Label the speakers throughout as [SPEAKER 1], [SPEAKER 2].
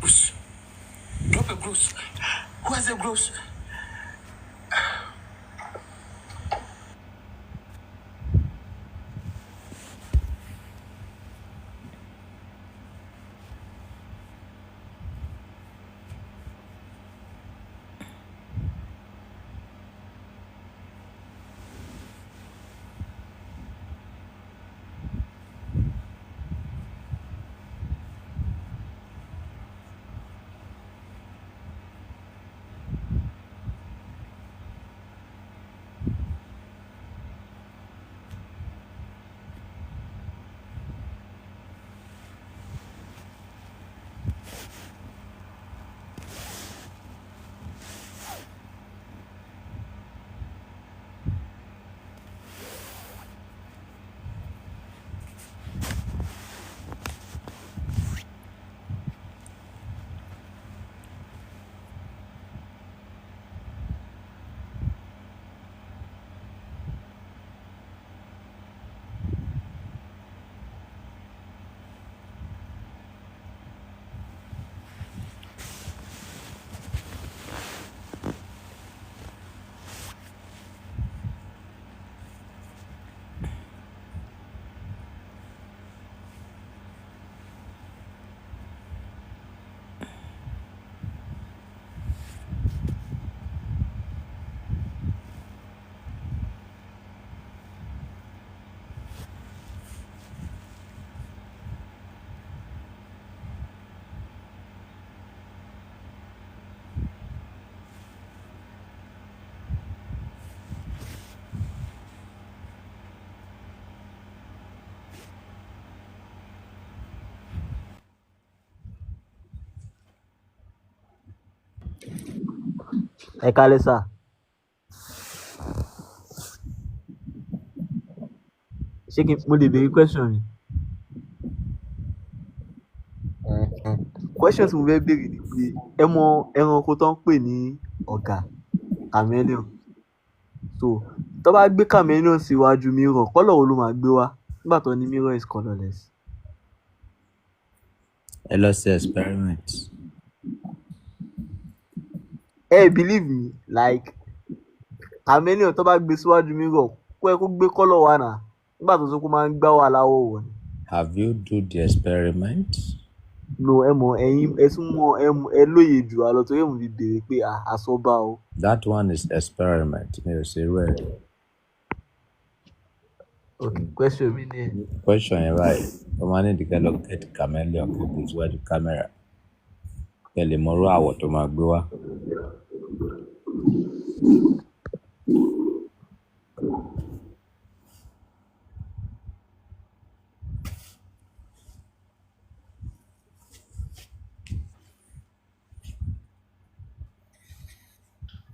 [SPEAKER 1] gross. Drop a gross. Who has a gross?
[SPEAKER 2] Ẹ kálẹ́ sà. Ṣé kí mo lè béèrè question mi? Question tí mo fẹ́ béèrè ni pé ẹ mọ ẹranko tó ń pè ní ọ̀gà chameleon. So tó bá gbé chameleon síwájú mirror, colour wo ló máa gbé wá nígbà tó ní mirror is colourless?
[SPEAKER 3] Ẹ lọ ṣe experiment.
[SPEAKER 2] Believe me, like chameleon tó bá gbé síwájú mirror kó ẹ kó gbé colour wá náà nígbà tó sọ pé ó máa ń gbá wà láwọ̀ wọ̀ ni.
[SPEAKER 3] Have you do the experiment?
[SPEAKER 2] No, ẹ mọ̀ ẹ̀yin ẹ tún mọ̀ ẹ lóye jù wá lọ torí mo fi béèrè pé àsọba o.
[SPEAKER 3] That one is experiment. Mi ò ṣe rẹ̀.
[SPEAKER 2] Okay, question mi ni.
[SPEAKER 3] Question yẹn báyìí, ó máa ní ìdíkẹ́ lọ get chameleon kó gbé síwájú camera. Kẹ́ lè mọ irú àwọ̀ tó máa gbé wá.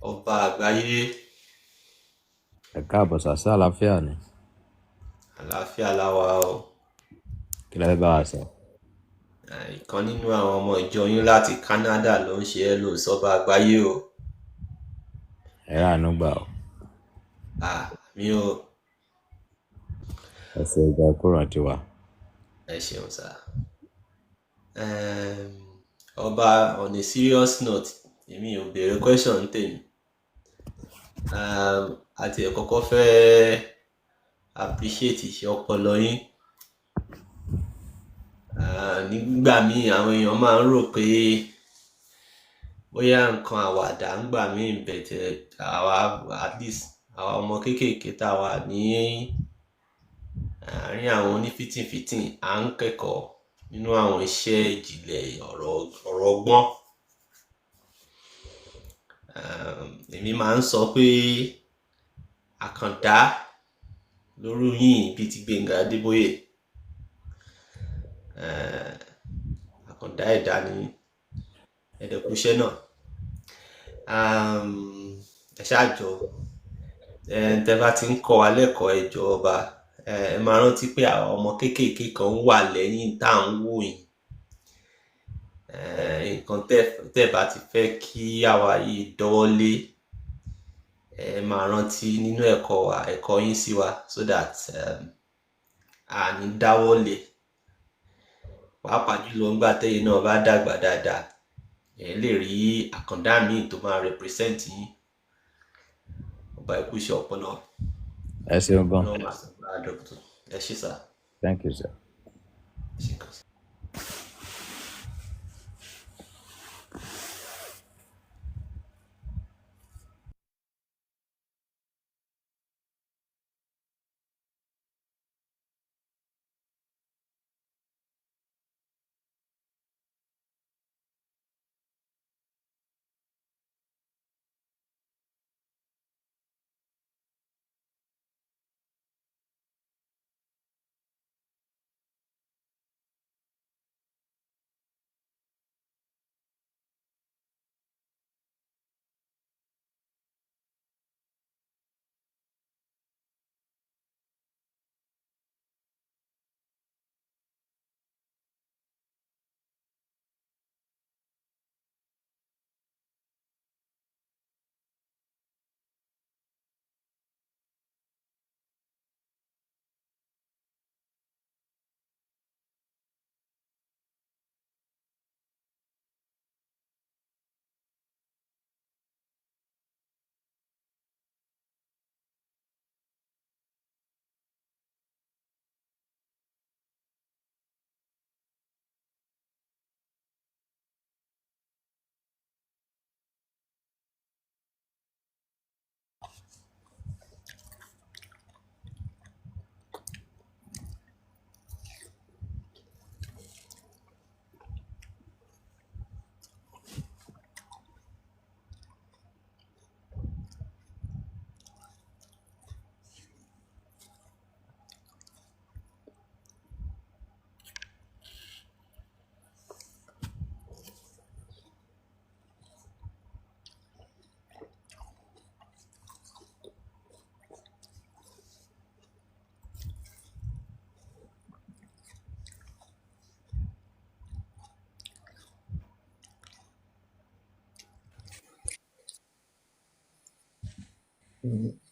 [SPEAKER 4] Ọba àgbáyé.
[SPEAKER 3] Ẹ káàbọ̀ sàṣà àlàáfíà ni.
[SPEAKER 4] Àlàáfíà la wà o.
[SPEAKER 3] Kí lẹ bá wa sọ?
[SPEAKER 4] Ìkan nínú àwọn ọmọ ìjọ yín láti Canada ló ń ṣe ẹ́ lò sọ́ba àgbáyé o.
[SPEAKER 3] Ẹ ràánú gbà o.
[SPEAKER 4] Mi ò.
[SPEAKER 3] Ẹ ṣe ìgbà kúrò tiwa.
[SPEAKER 4] Ẹ ṣeun sá. Ọba, on a serious note, èmi ò béèrè question tèmi. Àti ẹ̀ kọ́kọ́ fẹ́ appreciate iṣẹ́ ọpọlọ yín. Nígbà míì àwọn èèyàn máa ń rò pé bóyá nǹkan àwàdà ń gbà míì bẹ̀tẹ̀ àwa at least àwa ọmọ kéékèèké tá a wà ní àárín àwọn onífìtìnfìtìn à ń kẹ́kọ̀ọ́ nínú àwọn iṣẹ́ ìjìnlẹ̀ ọ̀rọ̀ ọgbọ́n. Èmi máa ń sọ pé àkàndá lórí yín bíi ti Gbénga Adébóyè. Àkàndá ẹ̀dá ni ẹ̀dẹ̀kúṣẹ́ náà. Ẹ ṣáàjọ tẹ́ bá ti ń kọ́ wa lẹ́kọ̀ọ́ ẹjọ́ ọba, ẹ máa rántí pé àwọn ọmọ kéékèèké kan wà lẹ́yìn tá à ń wò yín. Nǹkan tẹ́ bá ti fẹ́ kí àwa yìí dọ́wọ́lé, ẹ máa rántí nínú ẹ̀kọ́ yín sí wa so that a ní dáwọ́lé. Pàápàá jùlọ ńgbà tẹ́yin náà bá dàgbà dáadáa, ẹ lè rí àkàndá míì tó máa represent yín. Ọba ikú ṣe ọpọlọ.
[SPEAKER 3] ẹ ṣeun gan.
[SPEAKER 4] Ọlọ́run máa sọ̀rọ̀ àdọ́kùtù. Ẹ ṣé sà.
[SPEAKER 3] Thank you, sir.
[SPEAKER 4] Ẹ ṣé kan.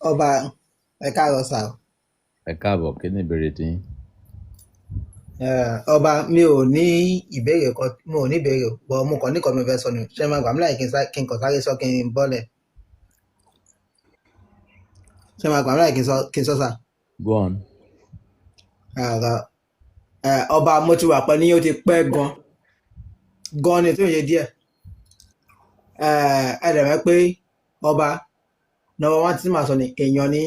[SPEAKER 5] Ọba ẹ káàárọ̀ sà.
[SPEAKER 3] Ẹ káàbọ̀, kí ni ìbéèrè tí yín?
[SPEAKER 5] Ọba mi ò ní ìbéèrè kan, mo ò ní ìbéèrè bọ̀ mo kàn ní kan mi fẹ́ sọ ni ṣé máa gbà mí láì kí n kàn sáré sọ kí n bọ́lẹ̀ ṣé máa gbà mí láì kí n sọ sà.
[SPEAKER 3] Go on.
[SPEAKER 5] Ọba mo ti wà pẹ̀lú yín ó ti pẹ́ gan ni tó ń ṣe díẹ̀ ẹ dẹ̀ mọ̀ pé ọba number one tí màá sọ ni èèyàn ní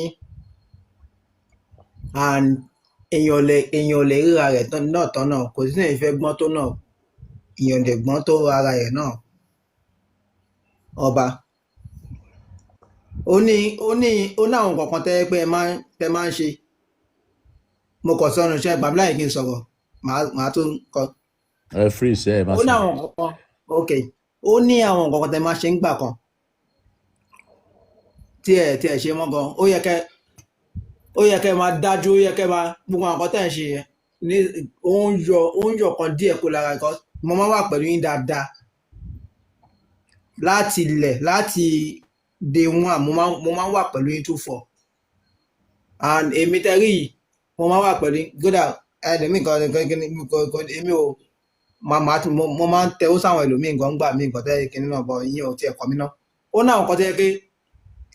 [SPEAKER 5] and èèyàn lè ríra rẹ̀ náà tán náà kò sí ní ìfẹ́ gbọ́n tó náà èèyàn lè gbọ́n tó ara rẹ̀ náà ọba ó ní àwọn kankan tẹ́ pé ẹ máa ń ṣe mo kàn sọnù ṣe gbàmí láì kí n sọ̀rọ̀ màá tún kọ.
[SPEAKER 3] ẹ free ṣe ẹ má sọ.
[SPEAKER 5] ó ní àwọn kankan ok ó ní àwọn kankan tẹ́ máa ṣe ń gbà kan tí ẹ ṣe mọ́ gan ó yẹ kẹ́ máa dájú ó yẹ kẹ́ máa gbogbo àwọn kan tẹ́ ẹ̀ ṣe yẹn ní ó ń yọ kan díẹ̀ kó lára nǹkan mo máa wà pẹ̀lú yín dáadáa láti ilẹ̀ láti day one mo máa wà pẹ̀lú yín 2-4 and èmi tẹ́rí yìí mo máa wà pẹ̀lú yín gódà ẹlòmíì kan èmi ò mo máa ń tẹ ó sáwọn ẹlòmíì nǹkan gbà mí nǹkan tẹ́ kínní náà bọ̀ yín ò tiẹ̀ kọ́ mi náà ó ní àwọn kan tẹ́ pé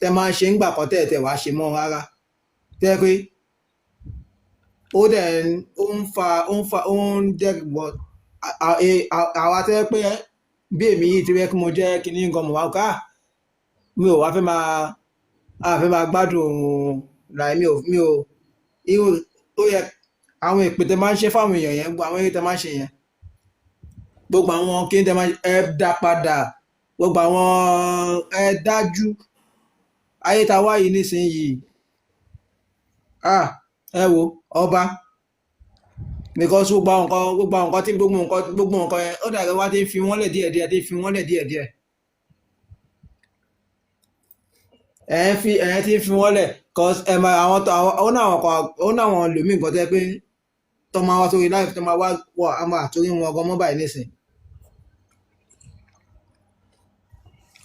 [SPEAKER 5] tẹ́ máa ń ṣe ń gbà kan tẹ́ wàá ṣe mọ́ rárá tẹ́ pé ó dẹ̀ ó ń jẹ́ gbọ́ àwa tẹ́ pé bí èmi yìí ti rẹ́ kí mo jẹ́ kínní nǹkan mọ̀ wá ká mi ò wá fẹ́ máa gbádùn láì mi ò irú ó yẹ àwọn ìpè tẹ́ máa ń ṣe fáwọn èèyàn yẹn gbogbo àwọn eré tẹ́ máa ń ṣe yẹn gbogbo àwọn kí n tẹ́ máa ẹ dá padà gbogbo àwọn ẹ dájú ayé ta wá yìí nísìnyìí ẹ wo ọba because gbogbo àwọn nǹkan tí gbogbo nǹkan yẹn ó dàgbé wá tí ń fi wọ́n lẹ̀ díẹ̀díẹ̀ tí ń fi wọ́n lẹ̀ díẹ̀díẹ̀ ẹ̀yẹn tí ń fi wọ́n lẹ̀ cause ẹ̀ máa àwọn lòmíì nǹkan tẹ́ pé tó máa wá sórí live tó máa wá wọ̀ á máa torí wọn ọgọ́ mọ́ báyìí nísìn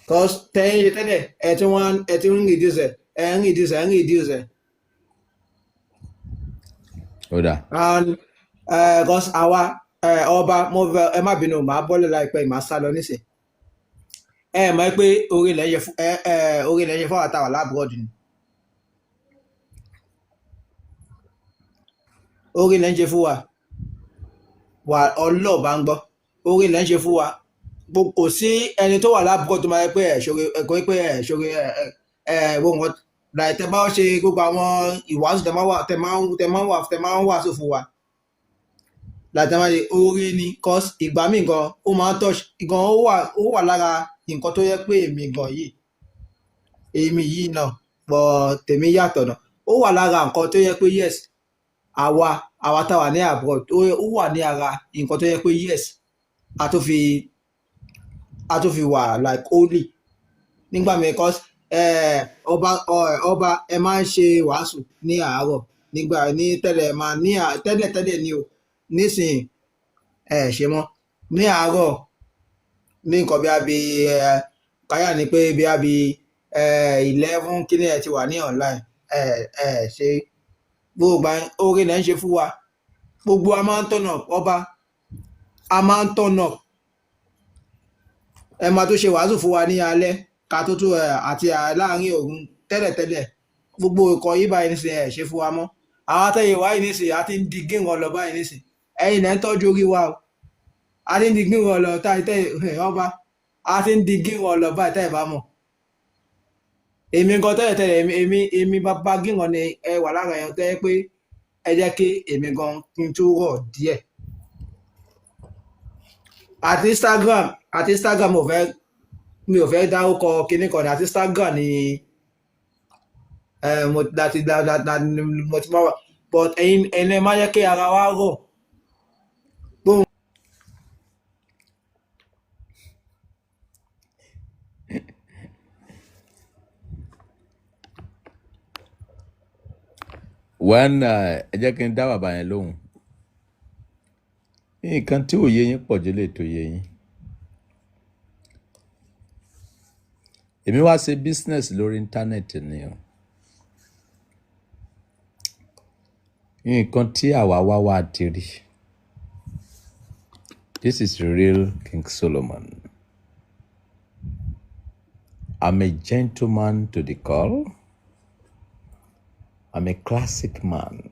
[SPEAKER 5] cause tẹ́yìn ṣe tẹ́lẹ̀ ẹ̀ tí ń reduce ẹ̀
[SPEAKER 3] ó dà.
[SPEAKER 5] and cause àwa ọba mo ẹ má bínú màá bọ́lẹ̀ láìpẹ́ màá sá lọ nísìn mọ̀ pé orí ilẹ̀ ṣe fún àtàwà lábúrọ̀dù ni orí ilẹ̀ ń ṣe fún wa ọlọ́ọ̀bá ń gbọ́ orí ilẹ̀ ń ṣe fún wa kò sí ẹni tó wà lábúrọ̀dù tó máa yẹ pé ẹ̀kọ́ pé ṣoore gbogbo láì tẹ bá ṣe gbogbo àwọn ìwàásù tẹ máa ń wàásù fún wa láti máa ṣe orí ni cause ìgbà míì gan ó máa ń touch gan ó wà lára nǹkan tó yẹ pé èmi yìí náà pọ̀ tèmi yàtọ̀ náà ó wà lára nǹkan tó yẹ pé yes àwa táwa ní abroad ó wà ní ara nǹkan tó yẹ pé yes a tó fi wà like holy nígbà mi cause ọba ẹ máa ń ṣe wàásù ní àárọ̀ nígbà ní tẹ́lẹ̀ máa ní tẹ́lẹ̀ ni o nísìnyí ṣe mọ́ ní àárọ̀ ní nǹkan bí abi káyà ni pé bí abi 11 kíní ẹ ti wà ní online ṣe gbogbo orí lẹ́ ń ṣe fún wa gbogbo a máa ń tọ̀nà ọba a máa ń tọ̀nà ẹ máa tó ṣe wàásù fún wa ní alẹ́ ká tó tó àti láàrin òun tẹ́lẹ̀tẹ́lẹ̀ gbogbo ìkọ̀ yìí báyìí nísìnyí ṣe fún wa mọ́ àwọn atẹ́yẹ wáyé nísìnyí a ti ń di gíran lọ báyìí nísìnyí ẹ̀yin lẹ́ ń tọ́jú orí wa o a ti ń di gíran lọ ọba a ti ń di gíran lọ báyìí tẹ́ẹ̀ bá mọ̀ èmi gan tẹ́lẹ̀tẹ́lẹ̀ èmi bàbá gíran ni ẹ wà lára ẹ̀ tẹ́ pé ẹ jẹ́ kí èmi gan kí n tó rọ̀ díẹ̀ àti Instagram mi ò fẹ́ dárúkọ kíní kan ní àti Instagram ni mo ti máa wà but ẹ̀yin ẹ máa jẹ́ kí ara wa rọ̀
[SPEAKER 3] ẹ jẹ́ kí n dá bàbá yẹn lóhùn nǹkan tí ò yé yín pọ̀ jù lè tó yé yín èmi wá ṣe business lórí íńtánẹ́ẹ̀tì ni o nǹkan tí àwa wá ti rí this is real King Solomon. I'm a gentleman to the call. I'm a classic man.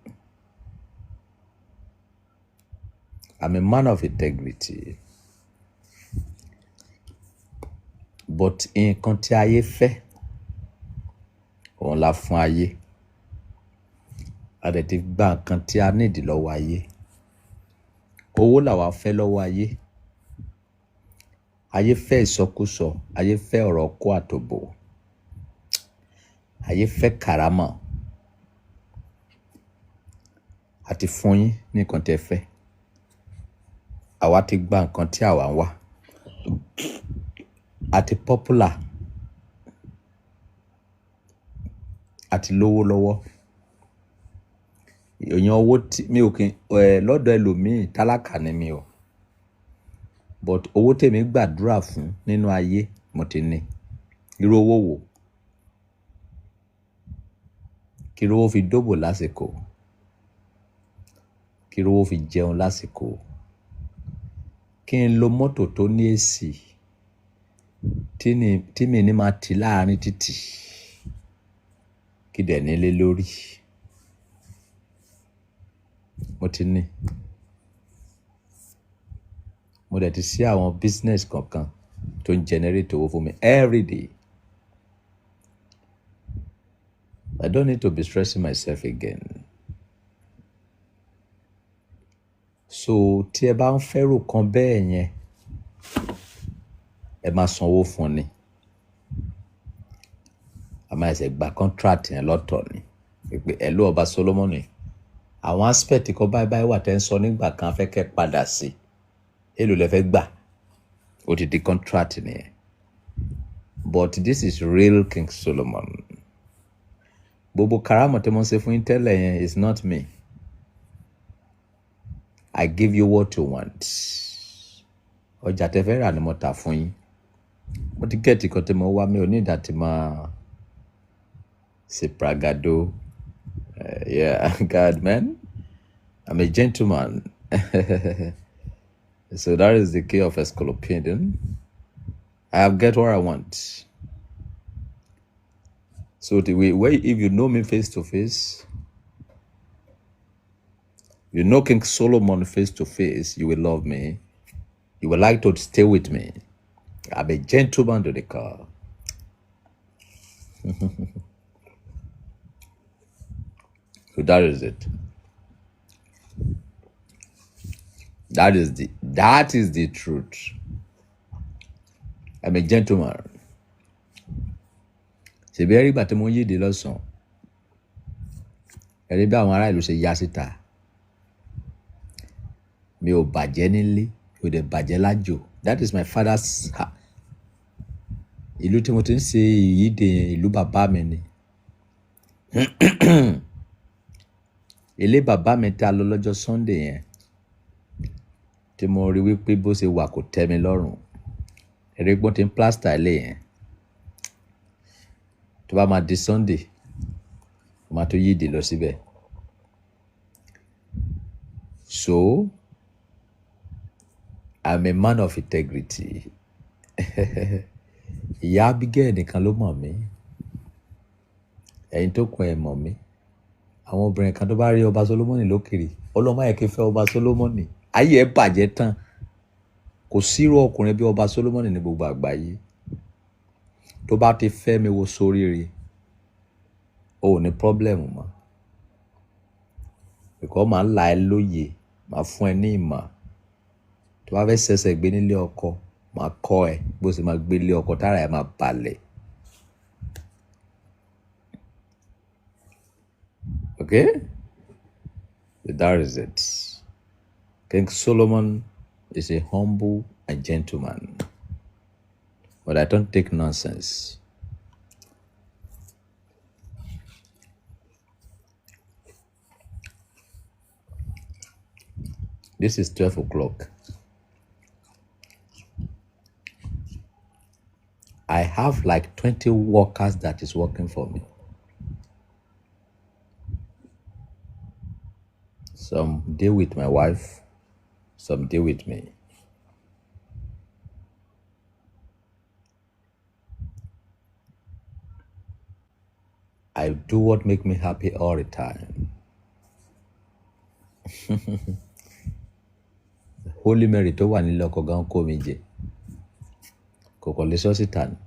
[SPEAKER 3] I'm a man of integrity. But nǹkan tí ayé fẹ́, òun la fún ayé. A dẹ̀ ti gba nǹkan tí a nídìí lọ́wọ́ ayé. Owó làwa fẹ́ lọ́wọ́ ayé. Ayé fẹ́ ìsọkúsọ, ayé fẹ́ ọ̀rọ̀ kó àtòbò. Ayé fẹ́ kàrámọ̀. Àti fún yín ní nǹkan tẹ́ fẹ́. Àwa ti gba nǹkan tí àwa ń wá. Àti popular. Àti lówó lọ́wọ́. Èèyàn owó tí mi ò kí lọ́dọ̀ ẹlòmíì tálákà ni mi o. But owó tèmi gbàdúrà fún nínú ayé mo ti ní. Irú owó wo? Kí lówó fi dóbò lásìkò? Kí lówó fi jẹun lásìkò? Kí n lo mọ́tò tó ní èsì tí mi ní máa ti láàrin títì kí dẹ̀ nílé lórí. Mo ti ní. Mo dẹ̀ ti sí àwọn business kankan tó ń generate owó fún mi every day. I don't need to be stressing myself again. So tí ẹ bá ń fẹ́rù kan bẹ́ẹ̀ yẹn ẹ máa sanwó fún ni. A máa ṣe gba contract yẹn lọ́tọ̀ ni. Pé ẹ ló ọba Solomon ni. Àwọn aspect kan báyìí wà tẹ́ ń sọ nígbà kan fẹ́ kẹ́ padà sí. Èló lẹ fẹ́ gbà. Ó ti di contract nìyẹn. But this is real King Solomon. Gbogbo karamọ̀ tí mo ń ṣe fún yín tẹ́lẹ̀ yẹn is not me. I give you what you want. Ọjà tẹ́ fẹ́ rà ni mo tà fún yín. Mo ti gẹ́ẹ̀tì kan tí mo wá mi ò ní ìdá tí máa ṣe pragado. Yeah, God, man. I'm a gentleman. So that is the key of Escolopidian. I have get what I want. So the way if you know me face to face, you know King Solomon face to face, you will love me. You will like to stay with me. I'm a gentleman to the car. So that is it. That is the truth. I'm a gentleman. Ṣé bí ẹrí bàtí mo yíde lọ́sàn-án? Ẹrí bí àwọn ará ìlú ṣe yá síta. Mi ò bàjẹ́ nílé, mi ò dẹ̀ bàjẹ́ lájò. That is my father's house. Ìlú tí mo ti ń ṣe ìyíde ìlú bàbá mi ni. Ilé bàbá mi ta lọ lọ́jọ́ Sunday yẹn. Tí mo rí wípé bó ṣe wà kò tẹ́ mi lọ́rùn. Ẹrí gbọ́n ti ń plaster ilé yẹn. Tó bá máa di Sunday, mo máa tó yíde lọ síbẹ̀. So, I'm a man of integrity. Ìyá Abigail nìkan ló mọ̀ mí. Ẹ̀yin tó kún ẹ mọ̀ mí. Àwọn obìnrin kan tó bá rí ọba Solomoni lókèrè, Ọlọ́run má yẹ kí n fẹ́ ọba Solomoni. Ayé ẹ bàjẹ́ tán. Kò sírú ọkùnrin bí ọba Solomoni ní gbogbo àgbáyé. Tó bá ti fẹ́ mi wo sóríire, o ò ní pọ́blẹ́mù mọ́. Ìkọ́ máa ń la ẹ lóye, máa fún ẹ ní ìmọ̀. Tó bá fẹ́ ṣẹ̀ṣẹ̀ gbé nílé ọkọ, máa kọ́ ẹ bó ṣe máa gbé ilé ọkọ tára ẹ máa balẹ̀. Okay? So that is it. King Solomon is a humble and gentleman. But I don't take nonsense. This is 12 o'clock. I have like 20 workers that is working for me. Some deal with my wife, some deal with me. I do what make me happy all the time. Holy Mary tó wà nílé ọkọ gan kó mi jẹ. Kò kò lè sọ síta ni.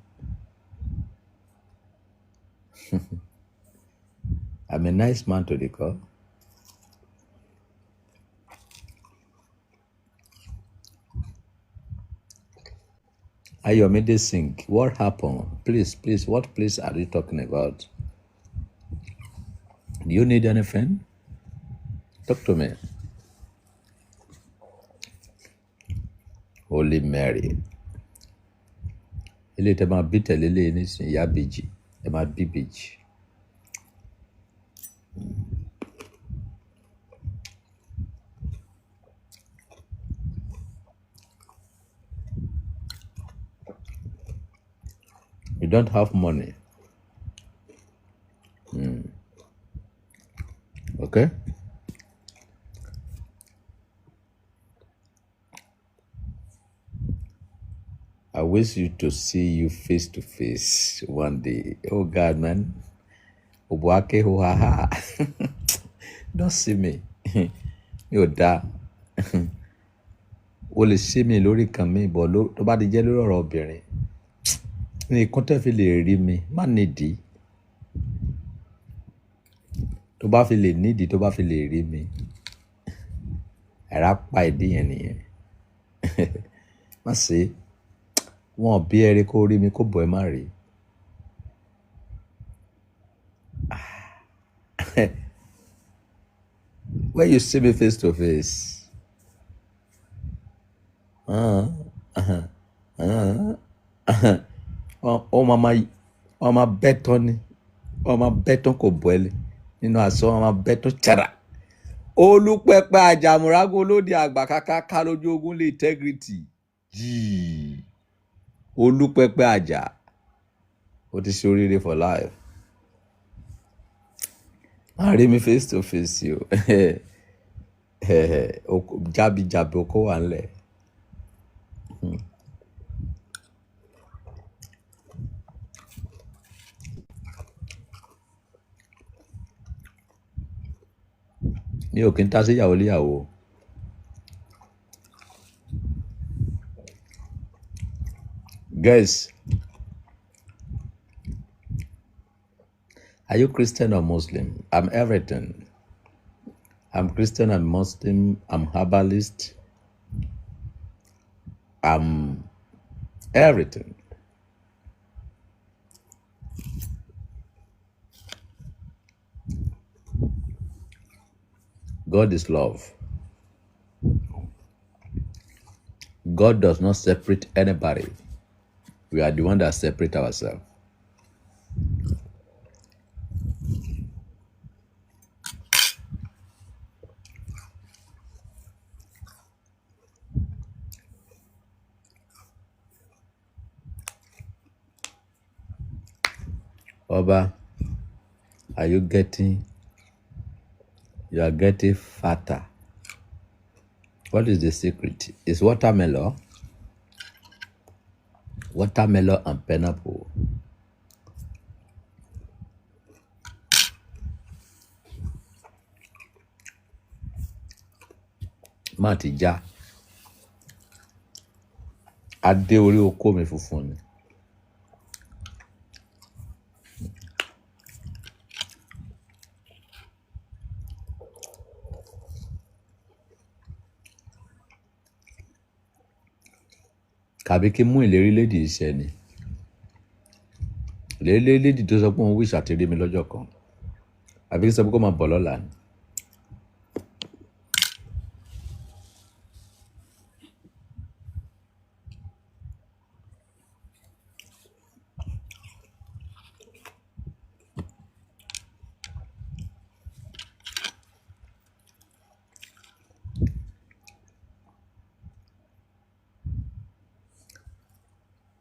[SPEAKER 3] I'm a nice man to the core. Ayomide sing. What happened? Please, what place are you talking about? Do you need anything? Talk to me. Holy Mary. Ilé tẹ́ máa bí tẹ̀lé lé nísìnyí ìyá bèjì. Ẹ máa bí bèjì. You don't have money. Okay? I wish you to see you face to face one day. Oh God, man. Obuake ho ha ha. Don't see me. Mi da. O lè ṣe mi lórí kan mi bọ̀ tó bá ti jẹ́ lórí ọ̀rọ̀ obìnrin. Nìkan tẹ́ fi lè rí mi, má nídìí. Tó bá fi lè nídìí, tó bá fi lè rí mi. Ẹ̀rá pa ìdí yẹn nìyẹn. Má ṣe. Wọ́n bí ẹrẹ kó rí mi kó bọ̀ ẹ má rí. When you see me face to face, ọmọ bẹ́tọ́ ni, ọmọ bẹ́tọ́ kò bọ̀ ẹ́ lé nínú aṣọ ọmọ bẹ́tọ́ chara. Olúpẹpẹ àjàmùrágó lóde àgbà káká lójú ogun lé integrity. Yìí. Olúpẹpẹ àjà. Ó ti ṣe oríire for life. Má rí mi face to face yo. Jábí oko wà nílẹ̀. mi ò kí ń ta sí ìyàwó léyàwó. Guys, are you Christian or Muslim? I'm everything. I'm Christian, I'm Muslim, I'm herbalist, I'm everything. God is love. God does not separate anybody. We are the one that separate ourselves. Oba, are you getting? You are getting fatter. What is the secret? It's watermelon. Watermelon and pineapple. Matija. Adé orí oko mi funfun ni. Kàbí kí mú ìlérí lédì iṣẹ́ ni. Ìlérí lédì tó sọ pé òun wíṣ àti rí mi lọ́jọ́ kan. Àbí kí sọ pé kó máa bọ̀ lọ́la ni.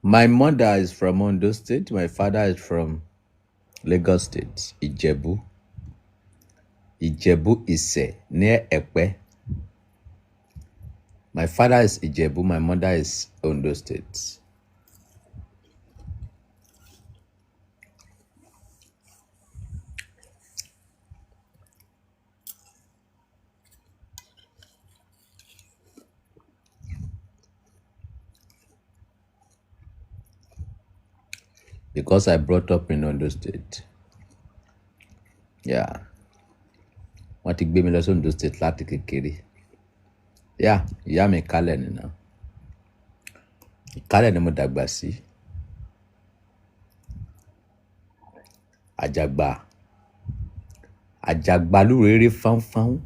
[SPEAKER 3] My mother is from Ondo State. My father is from Lagos State, Ijebu. Ijebu Ise, near Epe. My father is Ijebu, my mother is Ondo State. Because I brought up in Ondo State. Yeah. Wọ́n ti gbé mi lọ sí Ondo State láti kékeré. Yeah, ìyá mi Ìkálẹ̀ ni náà. Ìkálẹ̀ ni mo dàgbà sí. Àjàgbà. Àjàgbà lúrèrè fánfán.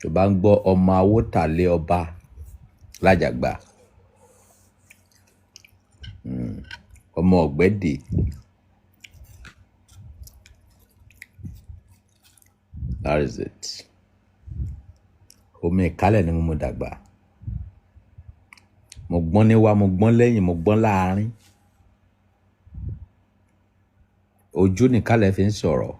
[SPEAKER 3] Tó bá ń gbọ́ ọmọ Awótàlé ọba lájàgbà. Ọmọ Ọ̀gbẹ́dì. That is it. Omi Ìkálẹ̀ ni mo dàgbà. Mo gbọ́n níwá, mo gbọ́n lẹ́yìn, mo gbọ́n láàárín. Ojú ni Ìkálẹ̀ fi ń sọ̀rọ̀.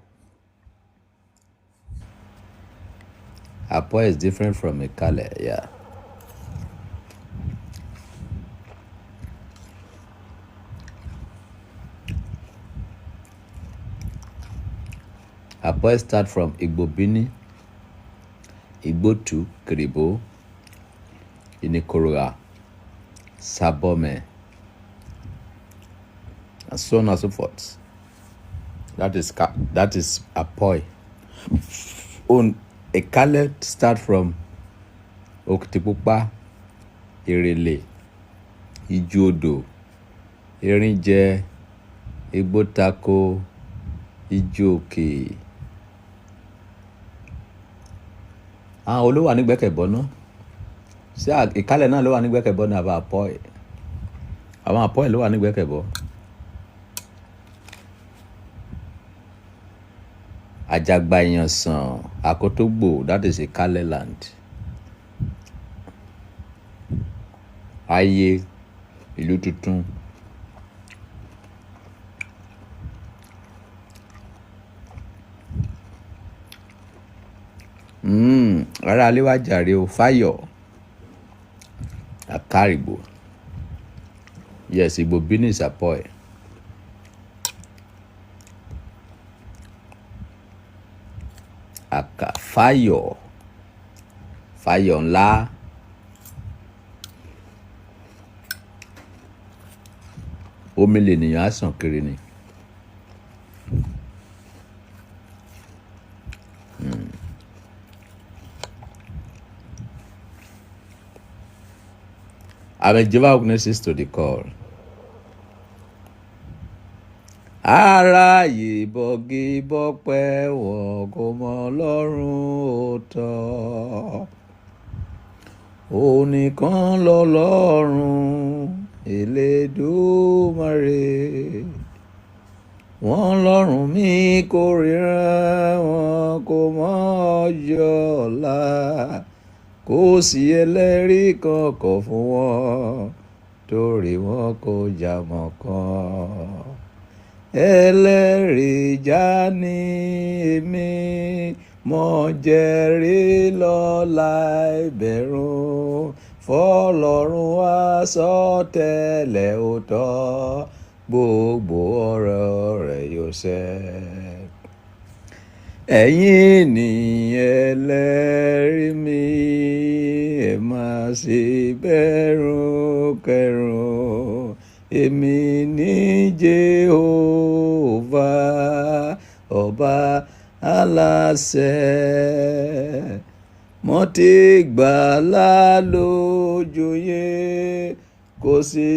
[SPEAKER 3] Apo is different from Ìkálẹ̀, yeah. Apo start from Igbobini, Igbotu, Kribo, Inikoroga, Sabome, and so on and so forth. That is Apoy. On Ìkálẹ̀ start from Okitipupa, Irele, Ijodo, Erinje, Igbotako, Ijoke. Àwọn olówó wà ní Gbẹ́kẹ̀bọ́ náà. Ṣé Ìkálẹ̀ náà ló wà ní Gbẹ́kẹ̀bọ́ ní àbá Apoy? Àwọn Apoy ló wà ní Gbẹ́kẹ̀bọ́. Àjàgbà Ìyànsàn, Àkótógbò, that is Ìkálẹ̀ land. Ayé, Ìlú Tuntun. Ará alé wá jàre o, Fáyọ̀. Caribou. Yes, Igbo business apoy. Aka fire ńlá. Omi lè nìyàn á sàn kiri ni. I'm a Jehovah's Witnesses to the call. Aráyé bọ́gí bọ́pẹ́ wọ̀ kò mọ Ọlọ́run òótọ́. Onìkan lọ́lọ́run Elédùmarè. Wọ́n lọ́rùn mi kórìíra wọn kò mọ ọjọ́ ọ̀la. Kò sí ẹlẹ́rìí kankan fún wọn torí wọn kò jámọ́ kan. Ẹlẹ́rìí já ní èmi mo jẹ́rìí lọ láìbẹ̀rù fọlọ́run wá sọtẹ́lẹ̀ òótọ́ gbogbo ọ̀rọ̀ rẹ̀ yóò ṣẹ. Ẹ̀yin ni ẹlẹ́rìí mi ẹ má ṣe bẹ̀rù kẹ̀rù. Èmi ni Jehovah ọba aláṣẹ. Mo ti gbàlà lójúyé kò sí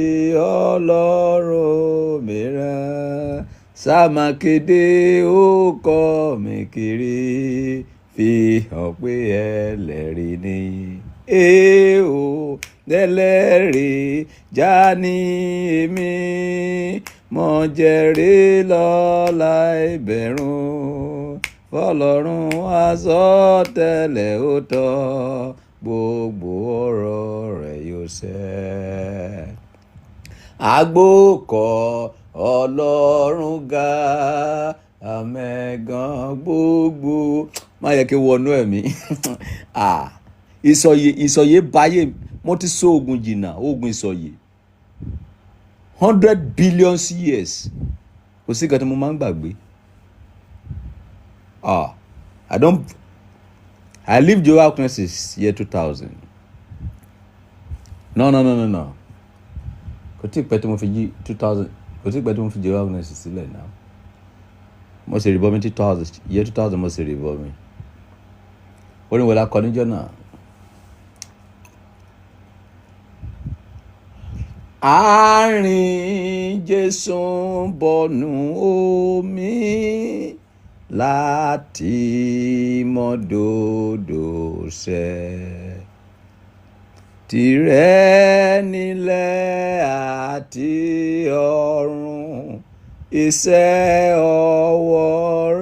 [SPEAKER 3] ọlọ́run mìíràn. Sá máa kéde orúkọ mi kiri fi hàn pé ẹlẹ́rìí ni. Ẹlẹ́rìí já ní èmi mo jẹ́rìí lọ láìbẹ̀rù fọlọ́run àsọtẹ́lẹ̀ òótọ́ gbogbo ọ̀rọ̀ rẹ̀ yóò ṣẹ. Àgbókọ̀ Ọlọ́run ga àmẹ́gàn gbogbo. Má yẹ kí wọnú ẹ̀mí. Ìsọ̀yè báyé mo ti sọ ogun jìnnà ogun ìsọ̀yè 100 billion years kò sí nǹkan tí mo máa ń gbàgbé. I leave Jehovah's Witnesses year 2000. No. Kò tí pẹ́ tí mo fi yí 2000. Kò tí pẹ́ tí mo fi Jehovah's Witnesses sílẹ̀ náà. Mo ṣe ìrìbọmi 2000 year 2000 mo ṣe ìrìbọmi. Orin wọlé akọ níjọ́ náà. Àárín Jésù bọ̀nù omi láti mọ́dòdò ṣẹ́. Tìrẹ nílẹ̀ àti ọ̀run iṣẹ́ ọwọ́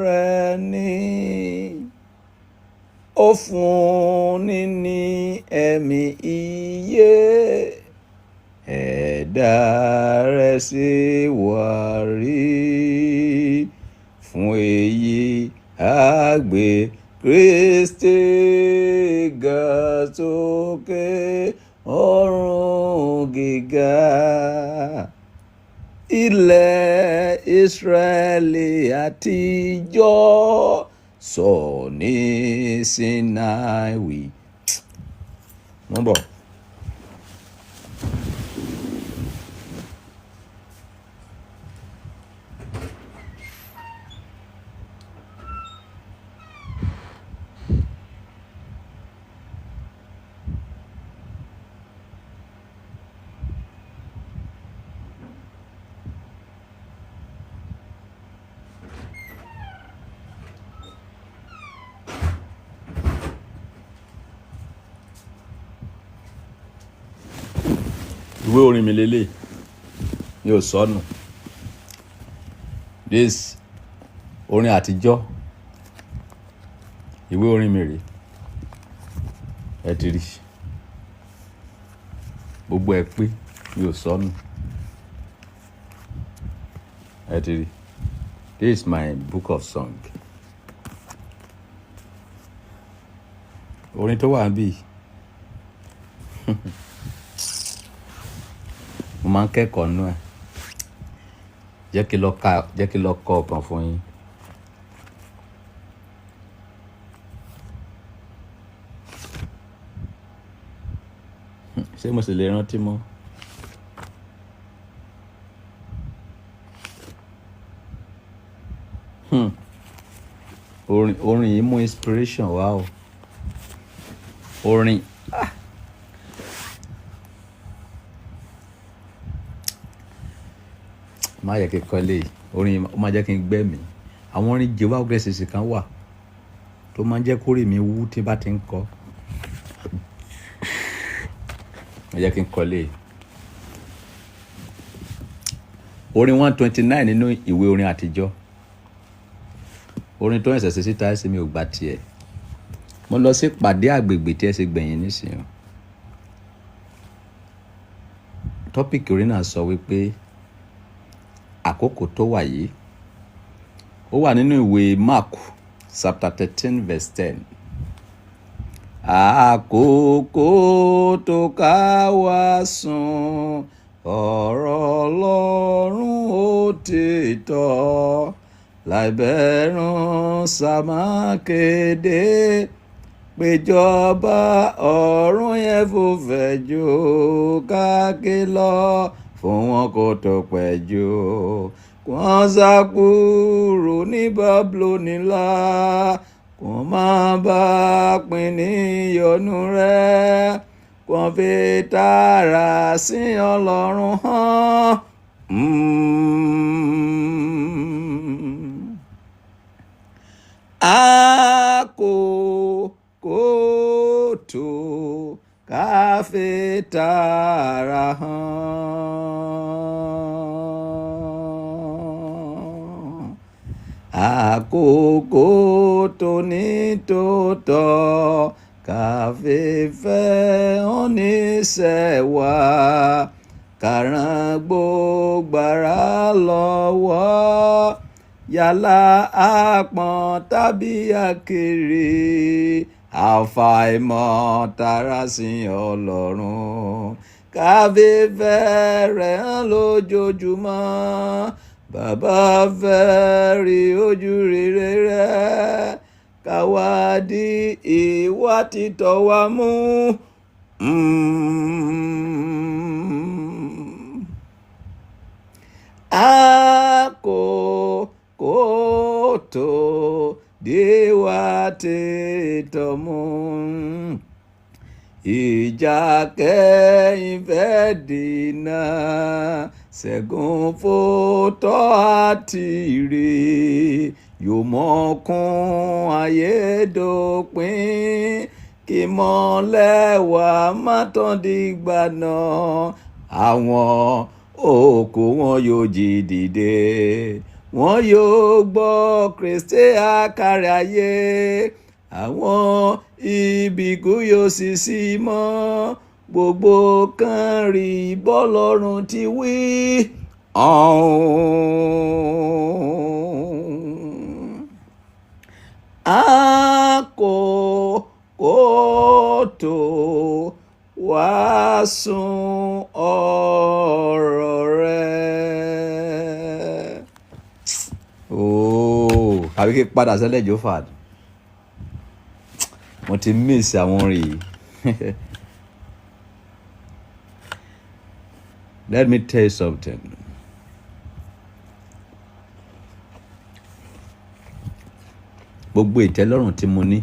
[SPEAKER 3] rẹ ni. Ó fúnni ní ẹ̀mí ìyè ẹ̀dá rẹ̀ sì wà rí. Fún èyí àgbé Kristi ga sókè ọ̀run gíga. Ilẹ̀ Ísírẹ́lì àtijọ́ sọ ní Sinai wí. Wọ́n bọ̀. Ìwé orin mi lélẹ̀ mi ò sọnù. This orin àtijọ́ ìwé orin mi rèé ẹ ti rí gbogbo ẹ pé mi ò sọnù ẹ ti rí. This is my book of song. Orin tó wà níbí máa ń kẹ́kọ̀ọ́ nú ẹ̀. Jẹ́ kí lọ kọ ọ̀kan fún yín. Ṣé mo sì lè rántí mọ́? Orin yìí mú inspiration wá o. Orin má yẹ kí n kọ́ eléyìí. Orin ó máa jẹ́ kí n gbẹ́mí. Àwọn orin Jehovah Witnesses kan wà tó máa ń jẹ́ kórè mi wú tí bá ti ń kọ. Má jẹ́ kí n kọ́ eléyìí. Orin 129 nínú ìwé orin àtijọ́. Orin tó ń ṣẹ̀ṣẹ̀ síta ẹ̀sìn mi ò gbà tiẹ̀. Mo lọ sí pàdé àgbègbè tí ẹ ṣe gbẹ̀yìn nísìnyí. Tọ́pìkì orin náà sọ wípé àkókò tó wà yìí ó wà nínú ìwé Mark chapter 13 verse 10. Àkókò tó ká wá sùn ọ̀rọ̀ Ọlọ́run òtítọ́ láìbẹ̀rù sàmà kéde péjọba ọ̀run yẹn fò fẹ́ jù káàkiri lọ fún wọn kó tó pẹ́ jù wọ́n sá kúrò ní Bábílónì ńlá kó má bá pín níyọnu rẹ̀ kó fi tààrà sí Ọlọ́run hàn. Àkókò tó ká fi tààrà hàn. Àkókò tó ní tòótọ́ ká fi fẹ́ oníṣẹ́ wa ká ràn gbogbo ara lọ́wọ́ yálà àpọ́n tàbí àkèrè àfàìmọ̀ tààrà sí Ọlọ́run ká fi fẹ́ rẹ̀ hàn lójoojúmọ́. Bàbá fẹ́ rí ojú rere rẹ̀ ká wá di ìwà títọ́ wa mú. Àkókò tó di ìwà títọ́ mú. Ìjà kẹ́yìn fẹ́ dènà ṣẹ́gun fòótọ́ àti ire yóò mọ̀kún ayédòpin kí mọ́lẹ̀ wá má tán dìgbà náà. Àwọn òkú wọn yóò jí dìde wọn yóò gbọ́ Kristi àkàrà ayé àwọn ibìkún yóò sì ṣí mọ́ gbogbo kan rí bọ́lọ́run ti wí. Àkókò tó wá sùn ọ̀rọ̀ rẹ̀. Àbí kí padà sẹ́lẹ̀ Jofad. Mo ti miss àwọn orin yìí. Let me tell you something. Gbogbo ìtẹ́lọ́rùn tí mo ní,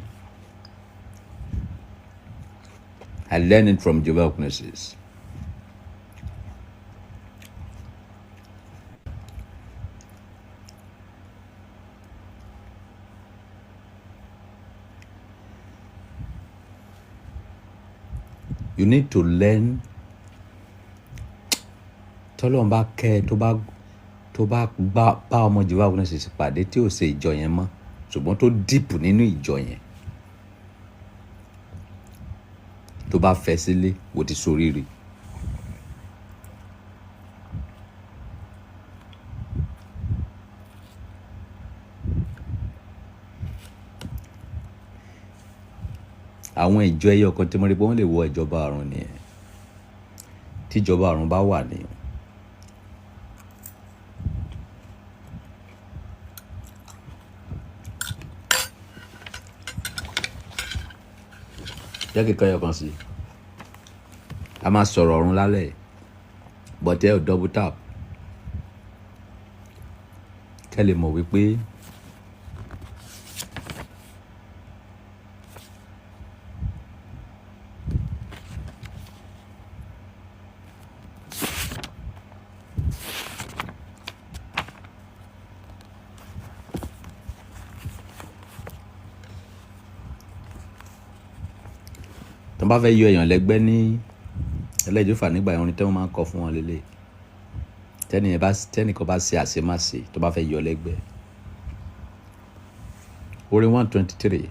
[SPEAKER 3] I learned it from Jehovah Witnesses. You need to learn. Tọ́lọ́run bá kẹ́ tó bá bá ọmọ Jehovah Witnesses pàdé tí ò ṣe ìjọ yẹn mọ́ ṣùgbọ́n tó dìpù nínú ìjọ yẹn tó bá fẹ́ sílé wò ti ṣoríire. Àwọn ìjọ ẹyọ kan tí mo rí pé wọ́n lè wọ ìjọba ọ̀run nìyẹn tí ìjọba ọ̀run bá wà ní jẹ́ kí kọ́yọ̀ kan sí a máa sọ̀rọ̀ ọ̀run lálẹ́ bọ̀tẹ́ ò double tap kẹ́ lè mọ̀ wípé tó bá fẹ́ yọ èèyàn lẹ́gbẹ́ ní ẹlẹ́jọ́fà nígbà orin tí wọ́n máa ń kọ fún wọn lélẹ̀ tẹ́nìkan bá ṣe àṣemáṣe tó bá fẹ́ yọ lẹ́gbẹ́ orin 123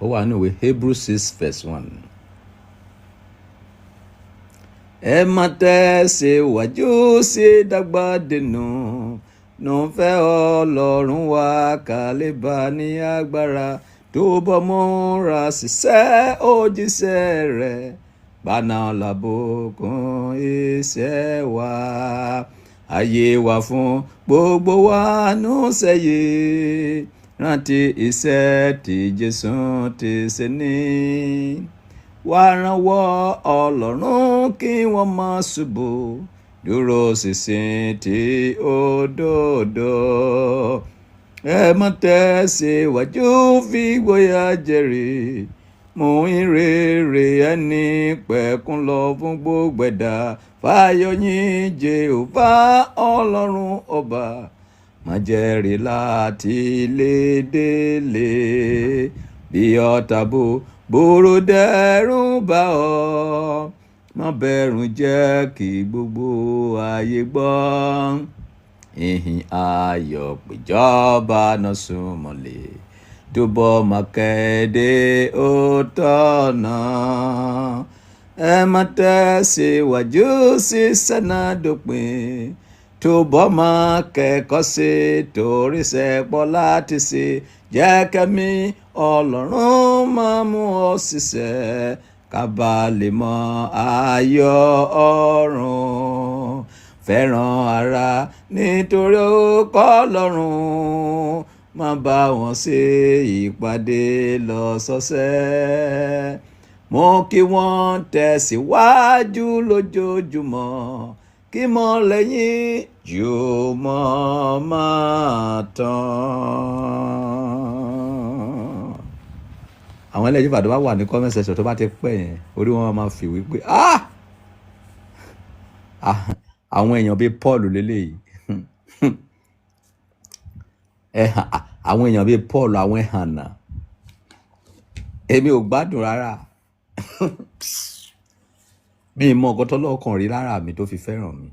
[SPEAKER 3] ó wà ní ìwé Hebrews 6:1 ẹ má tẹ̀síwájú sí dàgbà dènà nùfẹ́ Ọlọ́run wa ká lè bá ní agbára tó bọ́ múra ṣiṣẹ́ òjíṣẹ́ rẹ̀ gbaná làbùkún iṣẹ́ wa ayé wa fún gbogbo wa nù sẹ́yẹ rántí iṣẹ́ tí Jésù ti ṣe ní wá rànwọ́ Ọlọ́run kí wọ́n má ṣubú dúró ṣinṣin tí òdodo ẹ má tẹ̀síwájú fi gbóyà jẹ́rìí mú ìrere ẹni pẹ̀kun lọ fún gbogbo ẹ̀dá fàyọyìn Jèhófà Ọlọ́run ọba má jẹ́rìí láti lédèlé bí ọ̀tá búburú dẹ́rù bá ọ má bẹ̀rù jẹ́ kí gbogbo ayé gbọ́ ìhìn ayọ̀ péjọba náà súnmọ́lé túbọ̀ máa kéde òótọ́ náà ẹ má tẹ̀síwájú sí sẹ́nà dópin túbọ̀ máa kẹ́kọ̀ọ́ sí torí sẹ́pọ̀ láti ṣe jẹ́ kẹ́mi Ọlọ́run máa mú ọ ṣiṣẹ́ ká bá lè mọ ayọ̀ ọ̀run fẹ́ràn ara nítorí orúkọ Ọlọ́run má bá wọn ṣe ìpàdé lọ́sọ̀ọ̀sẹ̀ mú kí wọ́n tẹ̀síwájú lójoojúmọ́ kí mọ́lẹ̀ yín jùmọ̀ máa tàn. àwọn ẹlẹ́jọ́ bàdó bá wà ní comment section tó bá ti pẹ́ yẹn orí wọn máa fi wípé àwọn èèyàn bíi Paul lélẹ́yìí àwọn èèyàn bíi Paul àwọn ẹ̀hànà èmi ò gbádùn rárá mi ì mọ nǹkan tó lọ́kàn rí lára mi tó fi fẹ́ràn mi.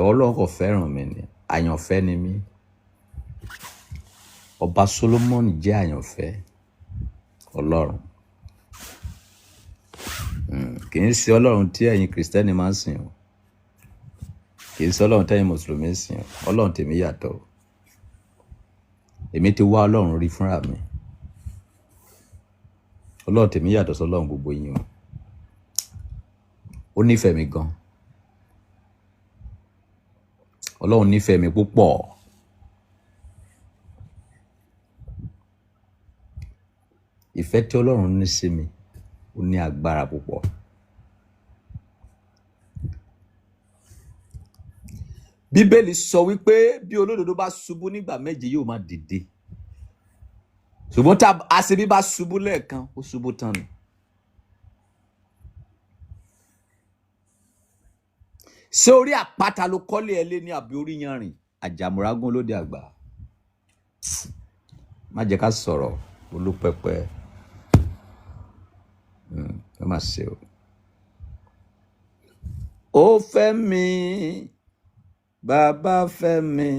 [SPEAKER 3] Ọlọ́run kò fẹ́ràn mi ni àyànfẹ́ ni mí ọba Solomoni jẹ́ àyànfẹ́ Ọlọ́run kì í ṣe Ọlọ́run tí ẹ̀yin Kristẹni máa ń sìn o kì í ṣe Ọlọ́run tẹ́yin Mùsùlùmí ń sìn o Ọlọ́run tèmi yàtọ̀ o èmi ti wá Ọlọ́run rí fúnra mi Ọlọ́run tèmi yàtọ̀ sí Ọlọ́run gbogbo yín o ó nífẹ̀ẹ́ mi gan Ọlọ́run nífẹ̀ẹ́ mi púpọ̀ ìfẹ́ tí Ọlọ́run ní sí mi ó ní agbára púpọ̀ Bíbélì sọ wípé bí olódodo bá ṣubú nígbà méje yóò máa dìde ṣùgbọ́n tá aṣebi bá ṣubú lẹ́ẹ̀kan ó ṣubú tán ni ṣé orí àpáta ló kọ́lé ẹ lé ní àbí orí yanrìn àjàmùrágún lóde àgbà má jẹ́ ká sọ̀rọ̀ olúpẹpẹ ẹ má ṣe o. ó fẹ́ mi bàbá fẹ́ mi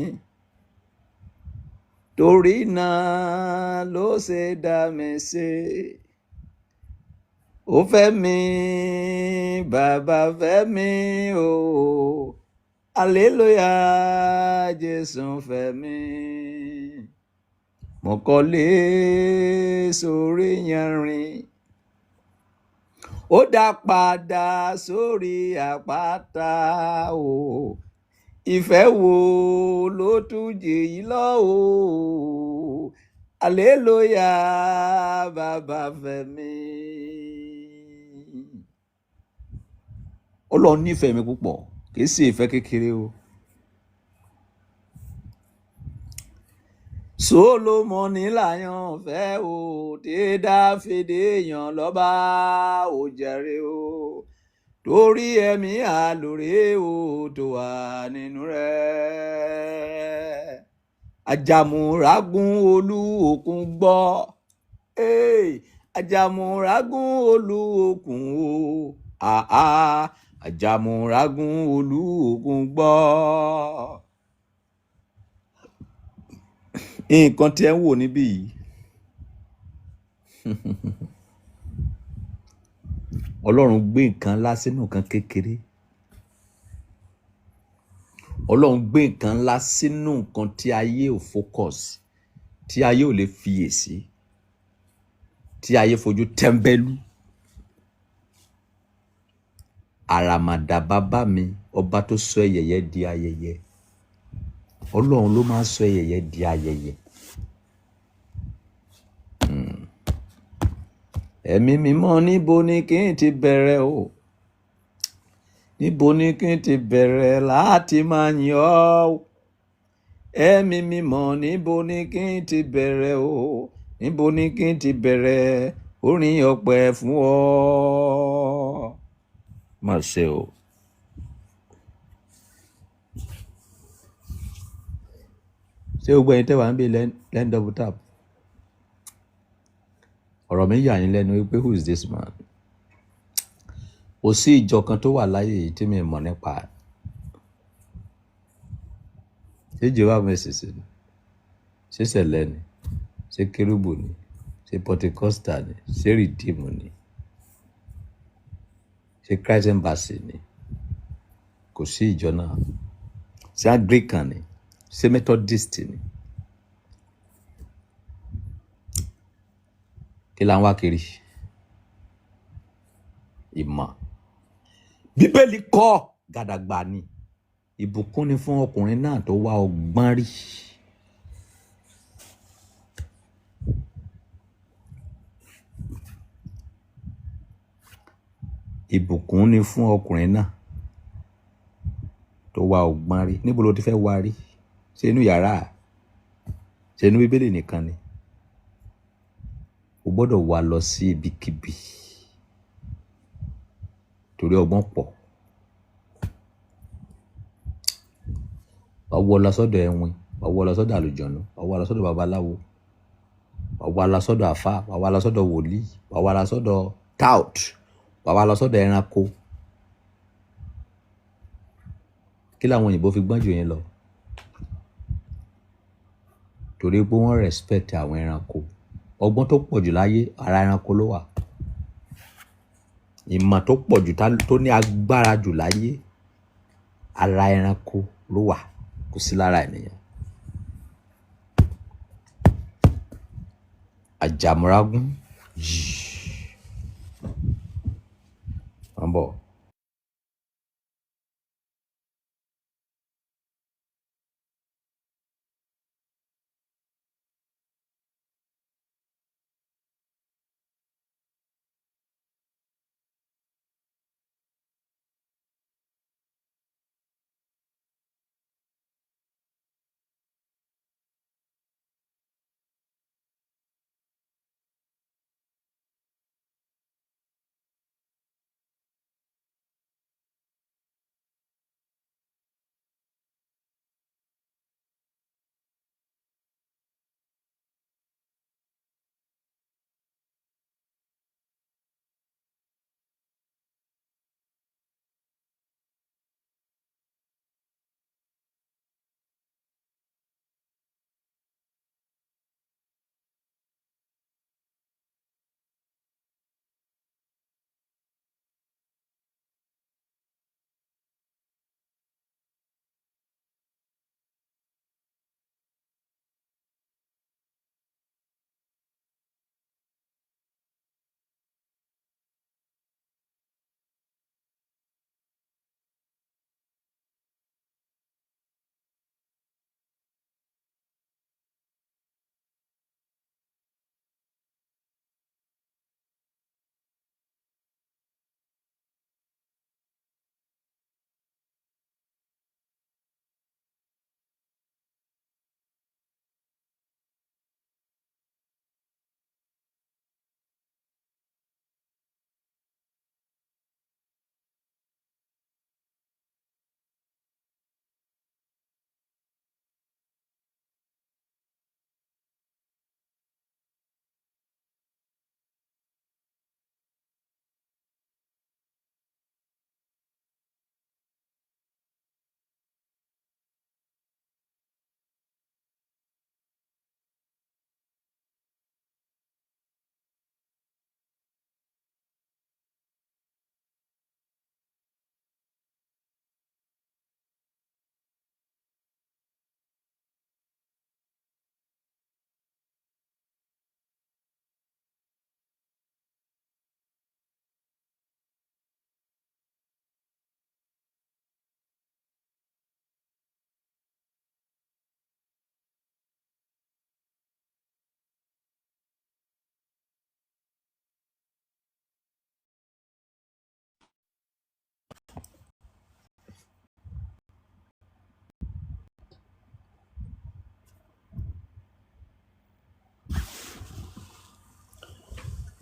[SPEAKER 3] torí náà ló ṣe dá mi sí. Ó fẹ́ mi bàbá fẹ́ mi o hallelujah Jésù fẹ́ mi mo kọ́lé sórí yanrìn ó dá padà sórí àpáta o ìfẹ́ wo ló tún jèyí lọ o àlélóyà bàbá Fẹ́mi. Ọlọ́run nífẹ̀ẹ́ mi púpọ̀ kì í ṣe ìfẹ́ kékeré o. Sólómọ́nì láyàn fẹ́ o tí Dáfídì yàn lọ́ba ò jẹ́rìí o torí ẹ̀mí àlòrè o tó wà nínú rẹ̀. Àjàmùrágún olú òkun gbọ́, àjàmùrágún olú òkun o, àjàmùrágún olú òkun gbọ́. Nǹkan tí ẹ ń wò níbí yìí Ọlọ́run gbé nǹkan ńlá sínú nǹkan kékeré. Ọlọ́run gbé nǹkan ńlá sínú nǹkan tí ayé ò focus, tí ayé ò lè fiyèsí, tí ayé fojú tẹ́ḿbẹ́lú. Àràmàdà bàbá mi, ọba tó sọ ẹyẹyẹ di ayẹyẹ. Ọlọ́run ló máa ń sọ ẹyẹyẹ di ayẹyẹ. Ẹ̀mí mímọ́ níbo ni kí n ti bẹ̀rẹ̀ o? Níbo ni kí n ti bẹ̀rẹ̀ láti máa yìn ọ́? Ẹ̀mí mímọ́ níbo ni kí n ti bẹ̀rẹ̀ o? Níbo ni kí n ti bẹ̀rẹ̀ orin ọpẹ́ fún ọ? Má ṣe o. Ṣé gbogbo ẹ̀yin tẹ́ wà ń bí lẹ́ń double tap? Ọ̀rọ̀ mi yà yín lẹ́nu wípé who is this man? Kò sí ìjọ kan tó wà láyé yìí tí mi mọ̀ nípa ẹ̀. Ṣé Jehovah Mercy ni? Ṣé Sẹ̀lẹ̀ ni? Ṣé Kérúbù ni? Ṣé Pentecostal ni? Ṣé Redeem ni? Ṣé Christ Embassy ni? Kò sí ìjọ náà. Ṣé Anglican ni? Ṣé Methodist ni? Kí la ń wá kiri? Ìmọ̀. Bíbélì kọ́ gàdàgbà ni. Ìbùkún ni fún ọkùnrin náà tó wá ọgbọ́n rí. Ìbùkún ni fún ọkùnrin náà tó wá ọgbọ́n rí. Níbo ló ti fẹ́ wá rí? Ṣé inú yàrá? Ṣé inú Bíbélì nìkan ni? O gbọ́dọ̀ wá lọ sí ibikíbi torí ọgbọ́n pọ̀. Wá wọ́ lọ sọ́dọ̀ ẹ̀wìn, wá wọ́ lọ sọ́dọ̀ àlùjọ̀nú, wá wọ́ lọ sọ́dọ̀ babaláwo, wá wọ́ lọ sọ́dọ̀ àfá, wá wọ́ lọ sọ́dọ̀ wòlíì, wá wọ́ lọ sọ́dọ̀ tout, wá wọ́ lọ sọ́dọ̀ ẹranko. Kí làwọn òyìnbó fi gbọ́n jù yín lọ? Torí pé wọ́n respect àwọn ẹranko. Ọgbọ́n tó pọ̀ jù láyé ara ẹranko ló wà. Ìmọ̀ tó pọ̀ jù tó ní agbára jù láyé ara ẹranko ló wà, kò sí lára ènìyàn. Àjàmùrágún yìí. Wọ́n bọ̀.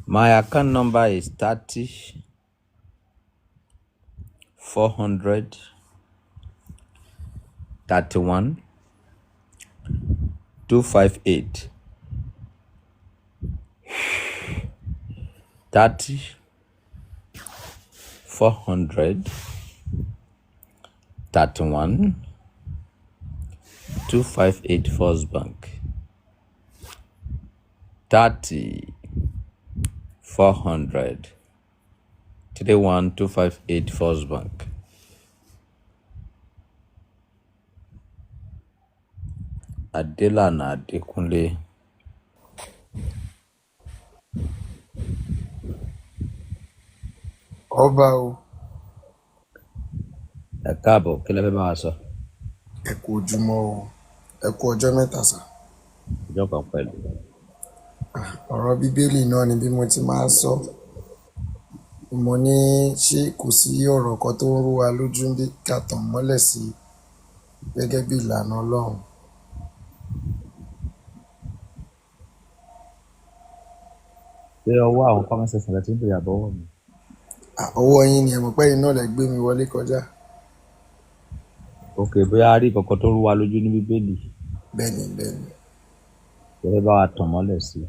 [SPEAKER 3] My account number is 30 400 31 258. 30 400 31 258 First Bank. 30 400 31 258 First Bank. Adelana Adekunle.
[SPEAKER 6] Ọba o,
[SPEAKER 3] Ẹ káàbọ̀, kí lẹ fẹ́ bá wa sọ?
[SPEAKER 6] ẹ kú ojúmọ́ o, ẹ kú ọjọ́ mẹ́ta sà.
[SPEAKER 3] Ọjọ́ kan pẹ̀lú.
[SPEAKER 6] Ọ̀rọ̀ Bíbélì náà ni bí mo ti máa ń sọ. Mo ní ṣé kò sí ọ̀rọ̀ kan tó ń rú wa lójú bí ká tàn mọ́lẹ̀ sí gẹ́gẹ́ bí ìlànà Ọlọ́run.
[SPEAKER 3] Ṣé ọwọ́ àwọn comment section lẹ ti ń bèrè àbọ̀wọ̀ mi?
[SPEAKER 6] Ọwọ́ yín ni ẹ̀mọ̀ pẹ́yìn náà lẹ gbé mi wọlé kọjá.
[SPEAKER 3] Ok, bóyá a rí kankan tó rú wa lójú ní Bíbélì.
[SPEAKER 6] Bẹ́ẹ̀ni,
[SPEAKER 3] Ṣé ẹ bá wa tàn mọ́lẹ̀ sí i?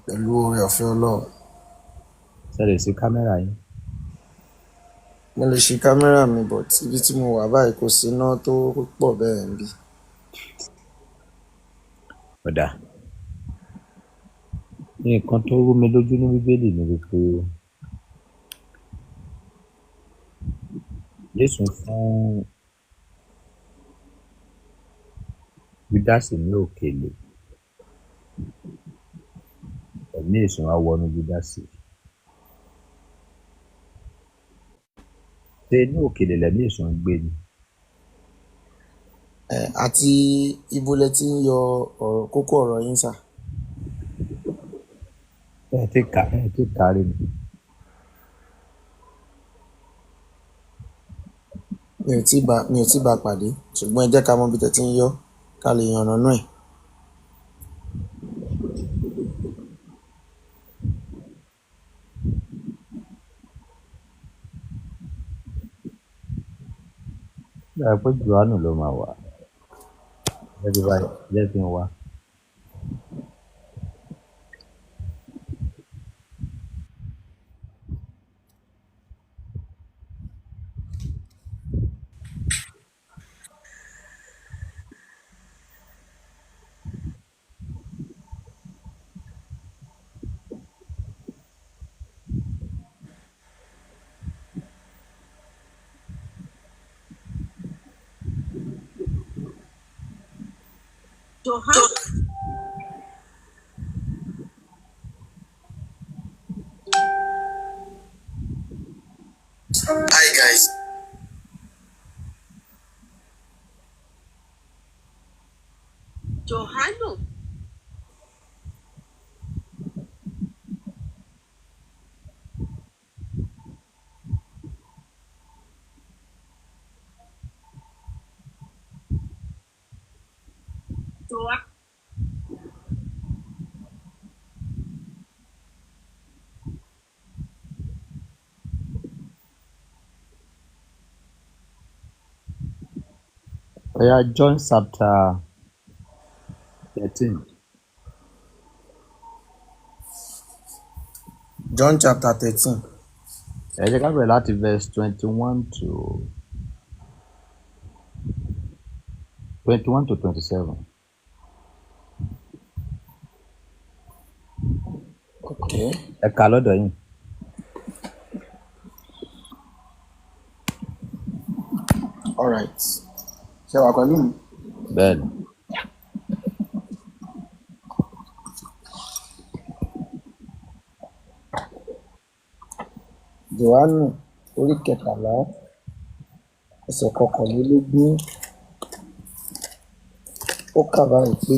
[SPEAKER 6] pẹ̀lú oore ọ̀fẹ́ Ọlọ́run.
[SPEAKER 3] Ṣé ẹ lè sí kámẹ́rà yín?
[SPEAKER 6] Mo lè ṣí kámẹ́rà mi bọ̀ ibi tí mo wà báyìí kò sí iná tó pọ̀ bẹ́ẹ̀ ń bí.
[SPEAKER 3] Ọ̀dà. Nǹkan tó rú mi lójú ní Bíbélì ni wípé Jésù fún Júdásì ní òkèlè. Ẹ̀mí èṣù wá wọnú Júdásì. Ṣé inú òkèlè lẹ̀mí èṣù ń gbé ni?
[SPEAKER 6] Àti ibo lẹ ti ń yọ kókó ọ̀rọ̀ yín sà?
[SPEAKER 3] Ẹ ti kárí ni.
[SPEAKER 6] Mi ò tí bá pàdé ṣùgbọ́n ẹ jẹ́ ká mọ bí tẹ́ ti ń yọ ká lè yànnàná ẹ̀.
[SPEAKER 3] Ṣé pé Jòhánù ló máa wà? Jẹ́ kí n wá.
[SPEAKER 6] Hi guys.
[SPEAKER 7] Johano.
[SPEAKER 3] John chapter 13.
[SPEAKER 6] John chapter 13.
[SPEAKER 3] Ẹ jẹ́ ká bẹ̀rẹ̀ láti verse 21 to 27.
[SPEAKER 6] Okay.
[SPEAKER 3] Ẹ kà lọ́dọ̀ yín.
[SPEAKER 6] All right. Ṣé wà pẹ̀lú mi?
[SPEAKER 3] Bẹ́ẹ̀ni.
[SPEAKER 6] Jòhánù orí 13 ẹsẹ̀ 21 ó kà báyìí pé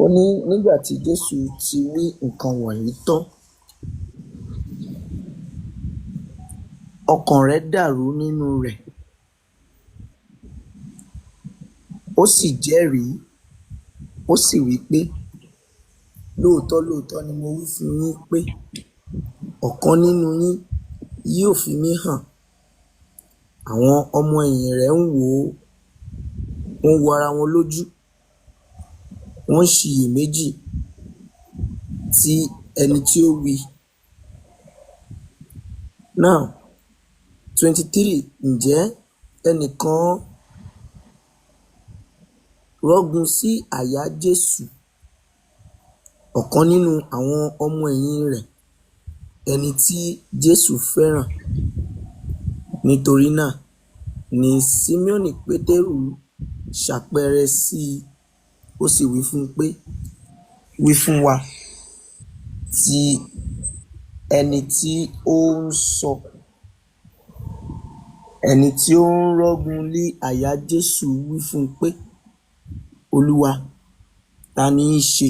[SPEAKER 6] ó ní nígbà tí Jésù ti wí nǹkan wọ̀nyí tán ọkàn rẹ̀ dàrú nínú rẹ̀ ó sì jẹ́rìí ó sì wí pé lóòótọ́ lóòótọ́ ni mo wí fún yín pé ọ̀kan nínú yín yóò fi mí hàn. Àwọn ọmọ ẹ̀yìn rẹ̀ ń wo ara wọn lójú, wọ́n ń ṣiyèméjì ti ẹni tí ó wí. Now 23, ǹjẹ́ ẹnìkan rọ́gun sí àyà Jésù, ọ̀kan nínú àwọn ọmọ ẹ̀yìn rẹ̀, ẹni tí Jésù fẹ́ràn. Nítorí náà ni Símíọ́nì Pétérù ṣàpẹẹrẹ sí i, ó sì wí fún un pé, wí fún wa ti ẹni tí ó ń sọ. Ẹni tí ó ń rọ́gun lé àyà Jésù wí fún un pé, Olúwa, ta ni í ṣe?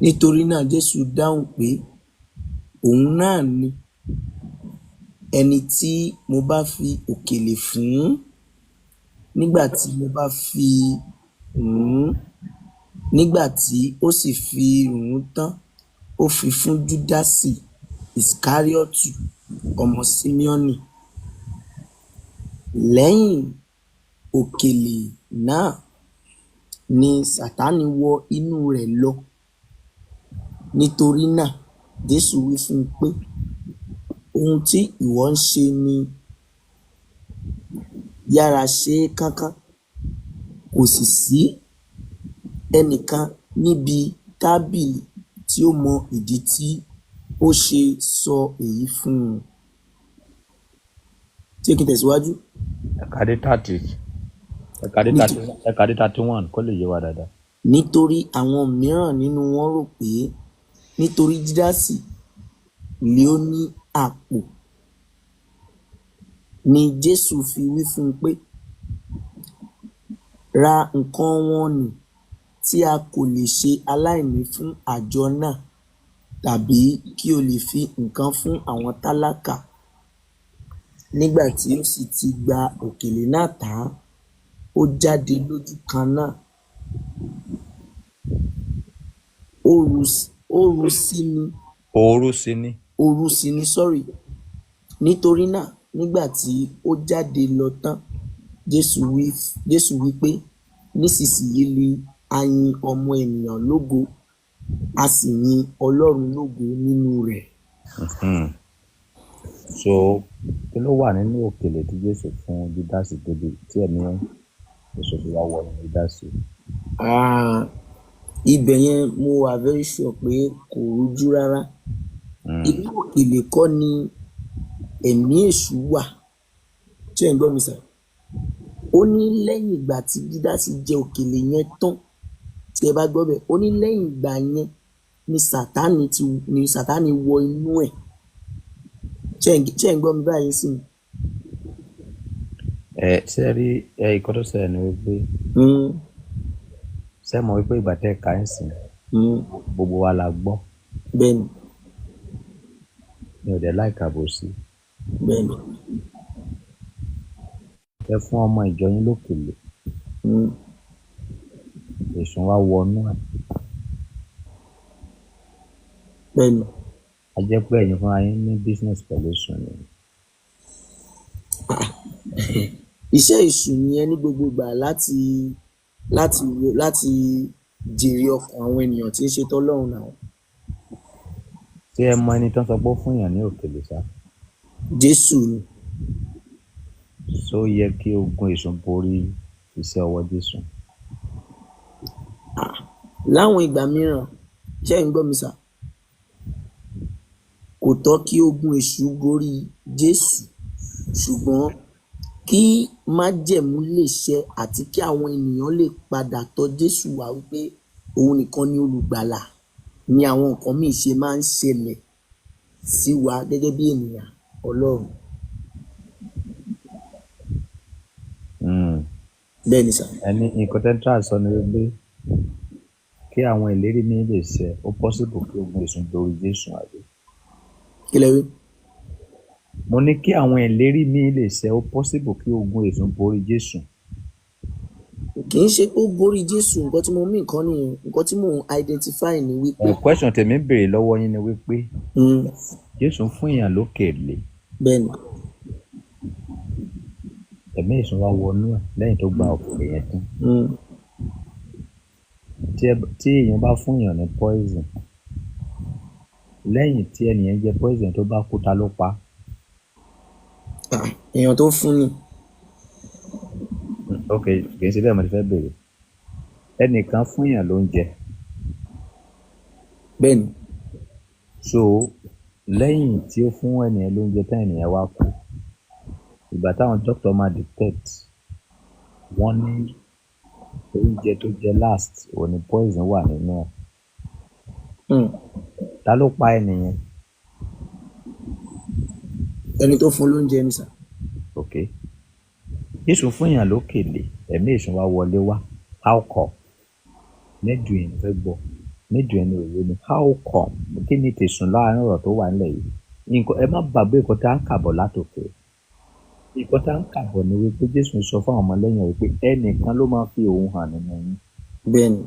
[SPEAKER 6] Nítorí náà Jésù dáhùn pé, òun náà ni ẹni tí mo bá fi òkèlè fún. Nígbà tí ó sì fi run tán, ó fi fún Júdásì Ìsíkáríọ́tù ọmọ Símíọ́nì. Lẹ́yìn òkèlè náà ni Sátánì wọ inú rẹ̀ lọ. Nítorí náà Jésù wí fún un pé, ohun tí ìwọ ń ṣe ni yára ṣe é kánkán. Kò sì sí ẹnìkan níbi tábìlì tí ó mọ ìdí tí ó ṣe sọ èyí fún un. Ṣé kí n tẹ̀síwájú?
[SPEAKER 3] Ẹ̀ka dé 31 kó lè yé wa dáadáa.
[SPEAKER 6] Nítorí àwọn mìíràn nínú wọn rò pé nítorí Júdásì lé ó ní àpò ni Jésù fi wí fún un pé, ra nǹkan wọn nì tí a kò lè ṣe aláìní fún àjọ náà, tàbí kí o lè fi nǹkan fún àwọn tálákà. Nígbà tí ó sì ti gba òkèlè náà tán, ó jáde lójú kan náà. Òru sì ni. Nítorí náà nígbà tí ó jáde lọ tán, Jésù wí pé, nísinsìnyí ni a yin ọmọ ènìyàn lógo, a sì yin Ọlọ́run lógo nínú rẹ̀.
[SPEAKER 3] So kí ló wà nínú òkèlè tí Jésù fún Júdásì débi tí ẹ̀mí Jésù fi wá wọ inú Júdásì?
[SPEAKER 6] Ibẹ̀ yẹn mo wà very sure pé kò rújú rárá. Inú òkèlè kọ́ ni ẹ̀mí èṣù wà. Ṣé ẹ̀ ń gbọ́ mi sà? Ó ní lẹ́yìn ìgbà tí Júdásì jẹ òkèlè yẹn tán, tí ẹ bá gbọ́ bẹ̀, ó ní lẹ́yìn ìgbà yẹn ni Sátánì wọ inú ẹ̀. Ṣé ẹ̀ ń gbọ́ mi báyìí sí?
[SPEAKER 3] Ṣé rí ìkọ́ tó ṣẹlẹ̀ ni wípé ṣé mọ̀ wípé ìgbà tẹ́ ẹ̀ka ń sìn gbogbo wa la gbọ́.
[SPEAKER 6] Bẹ́ẹ̀ni.
[SPEAKER 3] Mi ò dẹ̀ láìka bò sí.
[SPEAKER 6] Bẹ́ẹ̀ni.
[SPEAKER 3] Ẹ fún ọmọ ìjọ yín lókèlè. Èṣù wa wọnú ẹ̀.
[SPEAKER 6] Bẹ́ẹ̀ni.
[SPEAKER 3] A jẹ́ pé ẹ̀yin fúnra yín ní business pẹ̀lú èṣù ni.
[SPEAKER 6] Iṣẹ́ èṣù nìyẹn ní gbogbo ìgbà láti jèrè ọkàn àwọn ènìyàn tí ń ṣe tọ́lọ́run náà.
[SPEAKER 3] Ṣé ẹ mọ ẹni tó ń sọ pé ó fún èèyàn ní òkèlè sá?
[SPEAKER 6] Jésù ni.
[SPEAKER 3] Ṣó yẹ kí ogun èṣù borí iṣẹ́ ọwọ́ Jésù?
[SPEAKER 6] Láwọn ìgbà mìíràn, ṣé ẹ̀ ń gbọ́ mi sà? Kò tọ́ kí ogun èṣù borí Jésù, ṣùgbọ́n kí májẹ̀mú lè ṣẹ àti kí àwọn ènìyàn lè padà tọ̀ Jésù wá wípé òun nìkan ni olùgbàlà, ni àwọn nǹkan míì ṣe máa ń ṣẹlẹ̀ sí wa gẹ́gẹ́ bí ènìyàn Ọlọ́run. Bẹ́ẹ̀ ni sà.
[SPEAKER 3] Ẹni nǹkan tẹ́ńtà sọ ni wípé kí àwọn ìlérí mi lè ṣẹ, ó possible kí ogun èṣù borí Jésù àbí?
[SPEAKER 6] Kí lẹ wí?
[SPEAKER 3] Mo ní kí àwọn ìlérí mi lè ṣẹ, ó possible kí ogun èṣù borí Jésù.
[SPEAKER 5] kì í ṣe pé ó borí Jésù, nǹkan tí mo mí nǹkan nìyẹn, nǹkan tí mò ń identify ni wípé.
[SPEAKER 3] Question tèmi béèrè lọ́wọ́ yín ni wípé Jésù fún èèyàn lókèlè.
[SPEAKER 5] Bẹ́ẹ̀ni.
[SPEAKER 3] Ẹ̀mí èṣù wá wọnú ẹ̀ lẹ́yìn tó gba òkèlè yẹn tán. Tí èèyàn bá fún èèyàn ní poison, lẹ́yìn tí ẹnìyẹn jẹ poison tó bá kú, ta ló pa?
[SPEAKER 5] Èèyàn tó fún ni.
[SPEAKER 3] Ok, kì í ṣe bẹ́ẹ̀ mo ti fẹ́ béèrè. Ẹnìkan fún èèyàn lóúnjẹ.
[SPEAKER 5] Bẹ́ẹ̀ni.
[SPEAKER 3] So lẹ́yìn tí ó fún ènìyàn lóúnjẹ tán, ènìyàn wá kú. Ìgbà táwọn dókítà máa detect, wọ́n ní oúnjẹ tó jẹ last òun ni poison wà nínú ẹ̀. Ta ló pa ènìyàn?
[SPEAKER 5] Ẹni tó fún lóúnjẹ ni sà.
[SPEAKER 3] Ok. Jésù fún èèyàn lókèlè, ẹ̀mí èṣù wá wọlé wá. How come? Mẹ́jọ yẹn fẹ́ gbọ́. Mẹ́jọ yẹn ni òye ni. How come? Kí ni tẹ̀sùn láàárín ọ̀rọ̀ tó wà nílẹ̀ yìí? Ẹ má gbàgbé nǹkan tá à ń kàbọ̀ látòkè. Nǹkan tá à ń kàbọ̀ ni wípé Jésù sọ fún àwọn ọmọlẹ́yìn wípé ẹnìkan ló máa fi òun hàn nínú yín.
[SPEAKER 5] Bẹ́ẹ̀ni.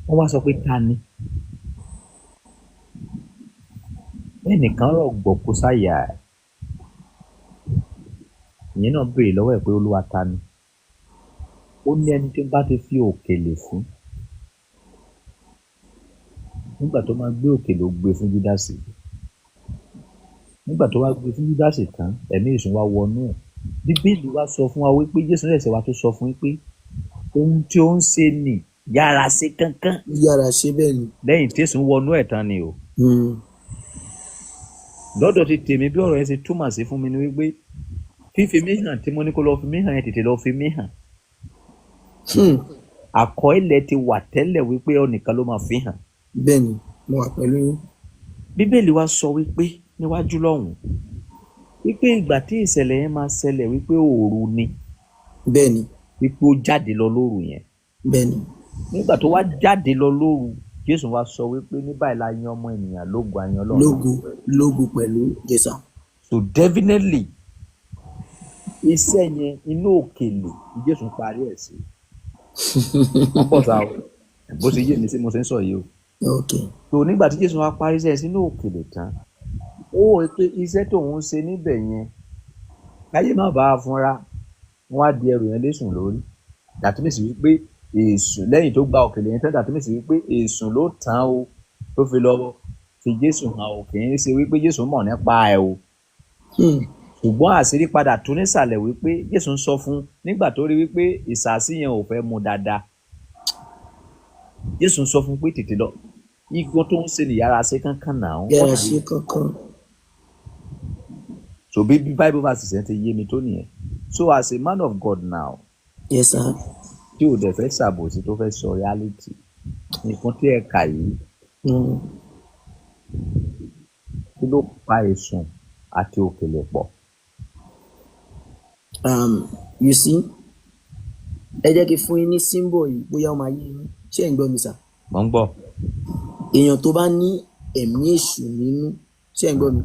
[SPEAKER 3] Wọ́n wá sọ pé ta ni? Ẹnìkan rọ̀ gbọ̀kú sáyà ẹ̀. Ìyẹn náà béèrè lọ́wọ́ ẹ̀ pé Olúwa ta ni? Ó ní ẹni tí bá ti fi òkèlè fún. Nígbà tó máa gbé òkèlè ó gbé fún Júdásì. Nígbà tó wá gbé fún Júdásì tán, ẹ̀mí èṣù wá wọnú ẹ̀. Bíbélì wá sọ fún wa wípé Jésù ẹ̀sẹ̀ wa tó sọ fún wípé ohun tí ó ń ṣe nì yára ṣe kánkán.
[SPEAKER 5] Yára ṣe bẹ́ẹ̀ ni.
[SPEAKER 3] Lẹ́yìn tí èṣù wọnú ẹ̀ tán ni o. Lọ́dọ̀ ti tèmi bí ọ̀rọ̀ yẹn ṣe túmọ̀ sí fún mi ni wípé fífi mí hàn tí mo ní kó lọ fi mí hàn yẹn tètè lọ fi mí hàn. Àkọọ́lẹ̀ ti wà tẹ́lẹ̀ wípé ọ̀nìkan ló máa fi hàn.
[SPEAKER 5] Bẹ́ẹ̀ni, mo wà pẹ̀lú yín.
[SPEAKER 3] Bíbélì wa sọ wípé níwájú lọ́hùn wípé ìgbà tí ìṣẹ̀lẹ̀ yẹn máa ṣẹlẹ̀ wípé òru ni.
[SPEAKER 5] Bẹ́ẹ̀ni.
[SPEAKER 3] Wípé ó jáde lọ lóru yẹn.
[SPEAKER 5] Bẹ́ẹ̀ni.
[SPEAKER 3] Nígbà tó wá jáde lọ lóru, Jésù wá sọ wípé ní báyìí la yan ọmọ ènìyàn lógo, àyàn Ọlọ́run.
[SPEAKER 5] Lógo pẹ̀lú Jésù.
[SPEAKER 3] So definitely iṣẹ́ yẹn inú òkèlè ni Jésù parí ẹ̀ sí. Wọ́n bọ̀ sá o, bó ṣe yé mi sí mo ṣe ń sọ yìí o. So nígbà tí Jésù wá parí iṣẹ́ sínú òkèlè tán, ó wò pé iṣẹ́ tóun ń ṣe níbẹ̀ yẹn káyé má bàa fúnra, wọ́n á di ẹrù yẹn lésùn lórí. Dàtúmísì wípé èsùn lẹ́yìn tó gba òkèlè yẹn tán, dàtúmísì wípé èsùn ló tán o tó fi lọ fi Jésù hàn o, kì í ṣe wípé Jésù mọ̀ nípa ẹ̀ o. Ṣùgbọ́n àṣírí padà tún nísàlẹ̀ wípé Jésù ń sọ fún nígbà tó rí wípé ìsàsí yẹn ò fẹ́ mu dáadáa. Jésù ń sọ fún pé tètè lọ, igbó tó ń ṣe ní yàrá ṣe kankan náà.
[SPEAKER 5] Yàrá ṣe kankan.
[SPEAKER 3] So bí Bible verse ṣe ti yé mi tó nìyẹn. So as a man of God now.
[SPEAKER 5] Yes sir.
[SPEAKER 3] Tí o dẹ̀ fẹ́ ṣàbòsí tó fẹ́ sọ reality, nǹkan tí ẹ kà yìí. Kí ló pa èsùn àti òkèlè pọ̀?
[SPEAKER 5] You see, ẹ jẹ́ kí fún yín ní symbol yìí bóyá ó máa yé yín. Ṣé ẹ̀ ń gbọ́ mi sà?
[SPEAKER 3] Mo ń gbọ́.
[SPEAKER 5] Èèyàn tó bá ní ẹ̀mí èṣù nínú, ṣé ẹ̀ ń gbọ́ mi?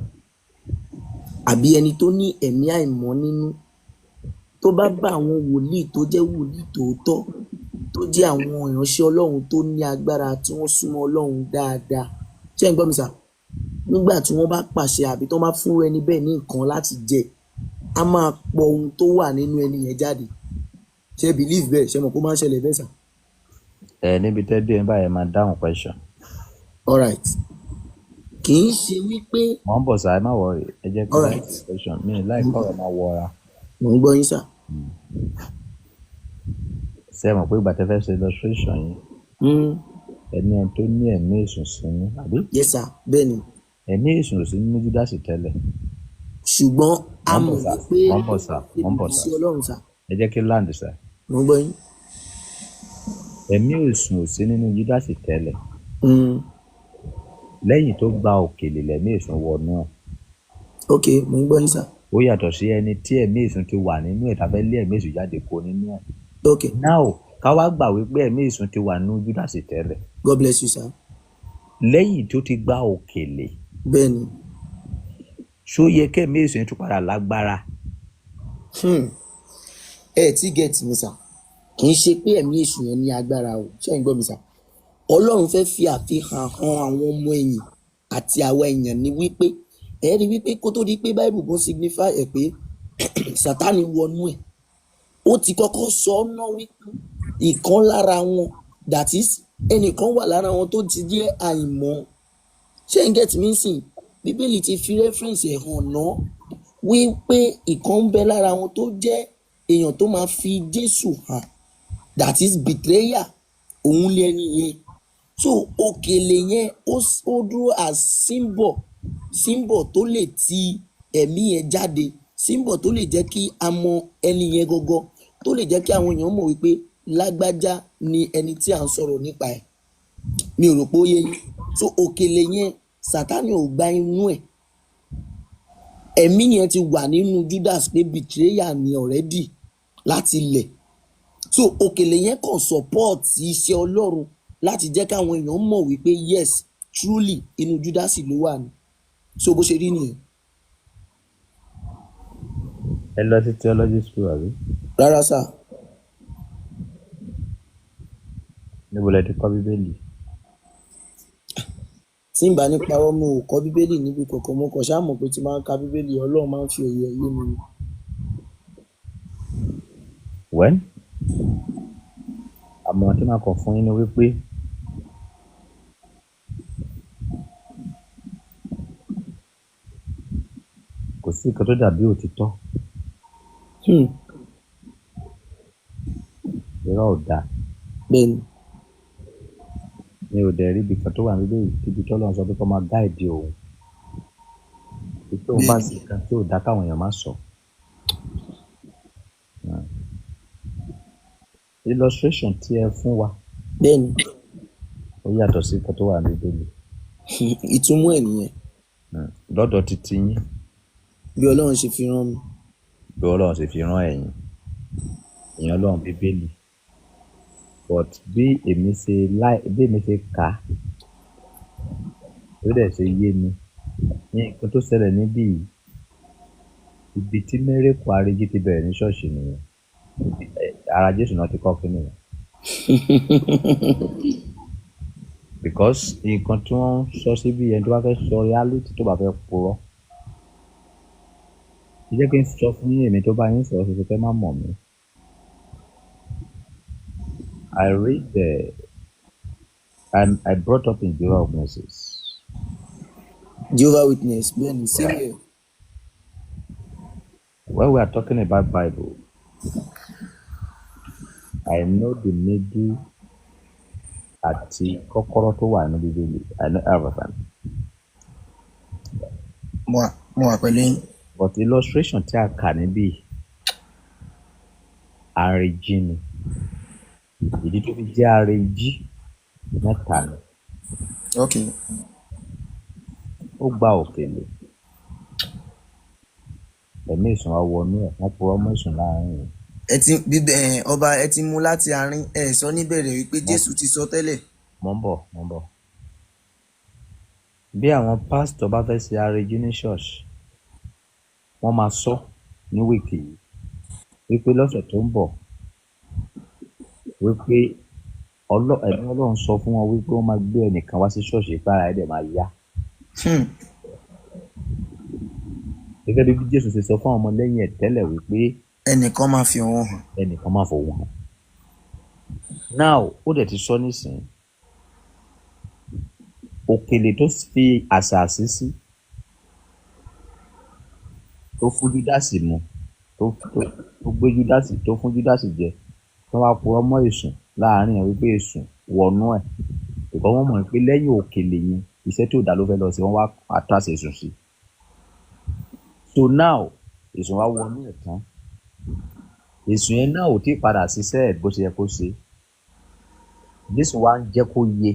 [SPEAKER 5] Àbí ẹni tó ní ẹ̀mí àìmọ́ nínú, tó bá bá àwọn wòlíì tó jẹ́ wòlíì tòótọ́, tó jẹ́ àwọn ìránṣẹ́ Ọlọ́run tó ní agbára tí wọ́n súnmọ́ Ọlọ́run dáadáa, ṣé ẹ̀ ń gbọ́ mi sà? Nígbà tí wọ́n bá pàṣẹ àbí tó bá fún ẹni bẹ́ẹ̀ ní nǹkan láti jẹ, a máa pọ ohun tó wà nínú ẹni yẹn jáde. Ṣé believe bẹ́ẹ̀? Ṣé mọ̀ kó máa ń ṣẹlẹ̀ bẹ́ẹ̀ sà?
[SPEAKER 3] Níbi tẹ́ dé báyẹn máa dáhùn question.
[SPEAKER 5] All right. Kì í ṣe wípé.
[SPEAKER 3] Mo ń bọ̀ sá, ẹ má worry, ẹ jẹ́ kí n dáhùn question mi láì kọ́rọ̀ máa wọra.
[SPEAKER 5] Mo ń gbọ́ yín sà.
[SPEAKER 3] Ṣé ẹ mọ̀ pé ìgbà tẹ́ fẹ́ ṣe illustration yìí, ẹni tó ní ẹ̀mí èṣù sí ní, àbí?
[SPEAKER 5] Yes sir, bẹ́ẹ̀ ni.
[SPEAKER 3] Ẹ̀mí èṣù sí ní Júdásì tẹ́lẹ̀.
[SPEAKER 5] Ṣùgbọ́n a mọ̀ wípé
[SPEAKER 3] mo ń bọ̀ sá.
[SPEAKER 5] sí Ọlọ́run sà.
[SPEAKER 3] Ẹ jẹ́ kí land sá.
[SPEAKER 5] Mo ń gbọ́ yín.
[SPEAKER 3] Ẹ̀mí èṣù sí nínú Júdásì tẹ́lẹ̀. Lẹ́yìn tó gba òkèlè lẹ̀mí èṣù wọnú ẹ̀.
[SPEAKER 5] Ok, mo ń gbọ́ yín sà.
[SPEAKER 3] Ó yàtọ̀ sí ẹni tí ẹ̀mí èṣù ti wà nínú ẹ̀ tàbí lé ẹ̀mí èṣù jáde kó nínú ẹ̀.
[SPEAKER 5] Ok.
[SPEAKER 3] Now ká wá gbà wípé ẹ̀mí èṣù ti wà nínú Júdásì tẹ́lẹ̀.
[SPEAKER 5] God bless you sir.
[SPEAKER 3] Lẹ́yìn tó ti gba òkèlè.
[SPEAKER 5] Bẹ́ẹ̀ni.
[SPEAKER 3] Ṣó yẹ kí ẹ̀mí èṣù tún padà lágbára?
[SPEAKER 5] Ẹ ti get mi sà.
[SPEAKER 7] kì í ṣe pé ẹ̀mí èṣù yẹn ní agbára o, ṣé ẹ̀ ń gbọ́ mi sà? Ọlọ́run fẹ́ fi àfihàn hàn àwọn ọmọ ẹ̀yìn àti àwa èèyàn ní wípé ẹ rí wípé kó tó di pé Bible gan signify ẹ̀ pé Sátánì wọnú ẹ̀, ó ti kọ́kọ́ sọ ọ́ ná wípé ìkan lára wọn, that is ẹnìkan wà lára wọn tó ti jẹ́ àìmọ́. Ṣé ń get me sìn? Bíbélì ti fi reference ẹ̀ hàn ná wípé ìkan ń bẹ lára wọn tó jẹ́ èèyàn tó máa fi Jésù hàn, that is betrayer, òun lé ẹni yẹn. So òkèlè yẹn ó dúró as symbol tó lè ti ẹ̀mí yẹn jáde, symbol tó lè jẹ́ kí a mọ ẹni yẹn gangan, tó lè jẹ́ kí àwọn èèyàn mọ̀ wípé lágbájá ni ẹni tí à ń sọ̀rọ̀ nípa ẹ̀. Mi ò rò pé ó yé yín. So òkèlè yẹn Sátánì ò gba inú ẹ̀, ẹ̀mí yẹn ti wà nínú Judas pé betrayer ni already láti ilẹ̀. So òkèlè yẹn kàn support iṣẹ́ Ọlọ́run láti jẹ́ káwọn èèyàn mọ̀ wípé yes truly inú Judas ló wà ní. So bó ṣe rí nìyẹn.
[SPEAKER 3] ẹ lọ sí theology school àbí?
[SPEAKER 7] Rárá sà.
[SPEAKER 3] Níbo lẹ ti kọ́ bíbélì?
[SPEAKER 7] Tí n bá ní parọ́ mo ò kọ́ bíbélì níbi kankan, mo kàn ṣáà mọ̀ pé tí máa ń ka bíbélì Ọlọ́run máa ń fi òye yé mi ni.
[SPEAKER 3] Well, àmọ́ tí màá kàn fún yín ni wípé kò sí nǹkan tó dàbí òtítọ́. Irọ́ ò dáa.
[SPEAKER 7] Bẹ́ẹ̀ni.
[SPEAKER 3] Mi ò dẹ̀ rí ibi kan tó wà níbẹ̀ ibi tó lọ́n sọ pé kó máa gáìdì òun. Ètò òun bá sì kan tí ò dá káwọn èèyàn má sọ. Illustration tí ẹ fún wa.
[SPEAKER 7] Bẹ́ẹ̀ni.
[SPEAKER 3] Ó yàtọ̀ sí nǹkan tó wà níbẹ̀.
[SPEAKER 7] Ìtumọ̀ ẹ̀ nìyẹn.
[SPEAKER 3] Lọ́dọ̀ titi yín.
[SPEAKER 7] Bí Ọlọ́run ṣe fi rán mi.
[SPEAKER 3] Bí Ọlọ́run ṣe fi rán ẹ̀yin. Ìyẹn Ọlọ́run bíbélì. But bí èmi ṣe kà á, ó dẹ̀ ṣe yé mi. Ní nǹkan tó ṣẹlẹ̀ níbí yìí, ibi tí mẹ́rẹ̀kù àríjí ti bẹ̀rẹ̀ ní ṣọ́ọ̀ṣì nìyẹn. Ara Jésù náà ti kọ́ kí nìyẹn. Because nǹkan tí wọ́n ń sọ síbí yẹn tó bá fẹ́ sọ reality tó bá fẹ́ purọ́. Jẹ́ kí n sọ fún yín èmi tó bá yín sọ̀rọ̀ ṣoṣo fẹ́ má mọ̀ mí. I brought up in Jehovah's Witnesses.
[SPEAKER 7] Jehovah's Witness, bẹ́ẹ̀ni, same here.
[SPEAKER 3] When we are talking about Bible, I know the middle àti kọ́kọ́rọ́ tó wà ní Bíbélì. I know everything.
[SPEAKER 7] Mo wà pẹ̀lú yín.
[SPEAKER 3] But illustration tí a kà níbí, àrèjì ni. Ìdí tó fi jẹ́ àrèjì mẹ́ta ni.
[SPEAKER 7] Okay.
[SPEAKER 3] Ó gba òkèlè. Ẹ̀mí ìsùn wa wọnú ẹ̀, wọ́n purọ́ mọ́ ìsùn láàrin.
[SPEAKER 7] Ọba ẹ ti mú láti àárín ẹ sọ níbẹ̀rẹ̀ wípé Jésù ti sọ tẹ́lẹ̀.
[SPEAKER 3] Mo ń bọ̀. Bí àwọn pásítọ̀ bá fẹ́ ṣe àrèjì ní ṣọ́ọ̀ṣì, wọ́n máa sọ ní wíìkì yìí wípé lọ́sẹ̀ tó ń bọ̀ wípé ẹ̀mí Ọlọ́run sọ fún wọn wípé wọ́n máa gbé ẹnìkan wá sí ṣọ́ọ̀ṣì para ẹ̀ dẹ̀ máa yá. Gẹ́gẹ́ bí Jésù ṣe sọ fún àwọn ọmọlẹ́yìn ẹ̀ tẹ́lẹ̀ wípé
[SPEAKER 7] ẹnìkan máa fi òun hàn.
[SPEAKER 3] Ẹnìkan máa fọwọ́ hàn. Now ó dẹ̀ ti sọ nísìnyí. Òkèlè tó fi àṣàṣì sí tó fún Júdásì mu tó gbé Júdásì tó fún Júdásì jẹ tó wá purọ́ mọ́ èsùn láàrin ẹ̀ wípé èsùn wọnú ẹ̀. Ìkọ́ wọ́n mọ̀ pé lẹ́yìn òkèlè yẹn iṣẹ́ tí ò dá ló fẹ́ lọ sí, wọ́n wá àtàṣe èsùn sí. So now èsùn wá wọnú ẹ̀ tán. Èsùn yẹn náà ò tí ì padà ṣiṣẹ́ ẹ̀ bó ṣe yẹ kó ṣe. Jésù wá ń jẹ́ kó yé.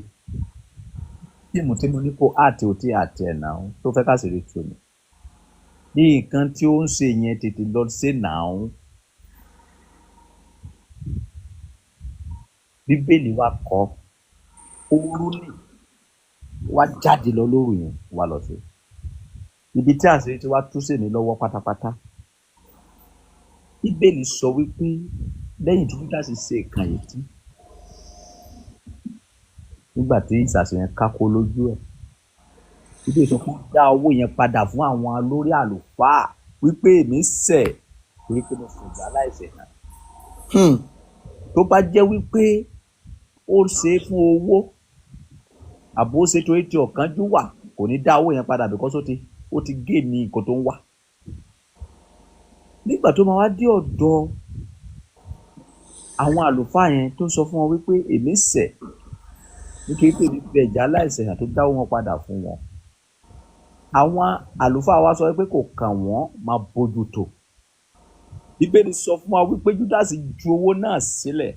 [SPEAKER 3] Tí mo ní kó àti ò tí àti ẹ̀ náà tó fẹ́ ká sì rí tu ni. Ní nǹkan tí ó ń ṣe yẹn tètè lọ ṣe náà. Bíbélì wa kọ́ ooru ní wá jáde lọ lóru yẹn wá lọ sí. Ibi tí àṣírí tí wá tú sí ní lọ́wọ́ pátápátá. Bíbélì sọ wípé lẹ́yìn tí Júdásì ṣe ìkàn yìí tí nígbà tí ìsàsùn yẹn kákó lójú ẹ̀ Bíbélì sọ fún dá owó yẹn padà fún àwọn olórí àlùfáà wípé èmi ṣẹ̀ torí pé mo fògbà aláìṣẹ̀ hàn. Tó bá jẹ́ wípé ó ṣe é fún owó àbò ó ṣe torí tí ọ̀kánjú wà kò ní dá owó yẹn padà because ó ti gé ní nǹkan tó ń wà. Nígbà tó máa wá dé ọ̀dọ̀ àwọn àlùfáà yẹn tó sọ fún wọn wípé èmi ṣẹ̀ nítorí pé èmi fi ẹ̀jẹ̀ aláìṣẹ̀ hàn tó dáwó wọn padà fún wọn. Àwọn àlùfáà wa sọ wípé kò kàn wọ́n máa bójú tó. Bíbélì sọ fún wa wípé Júdásì ju owó náà sílẹ̀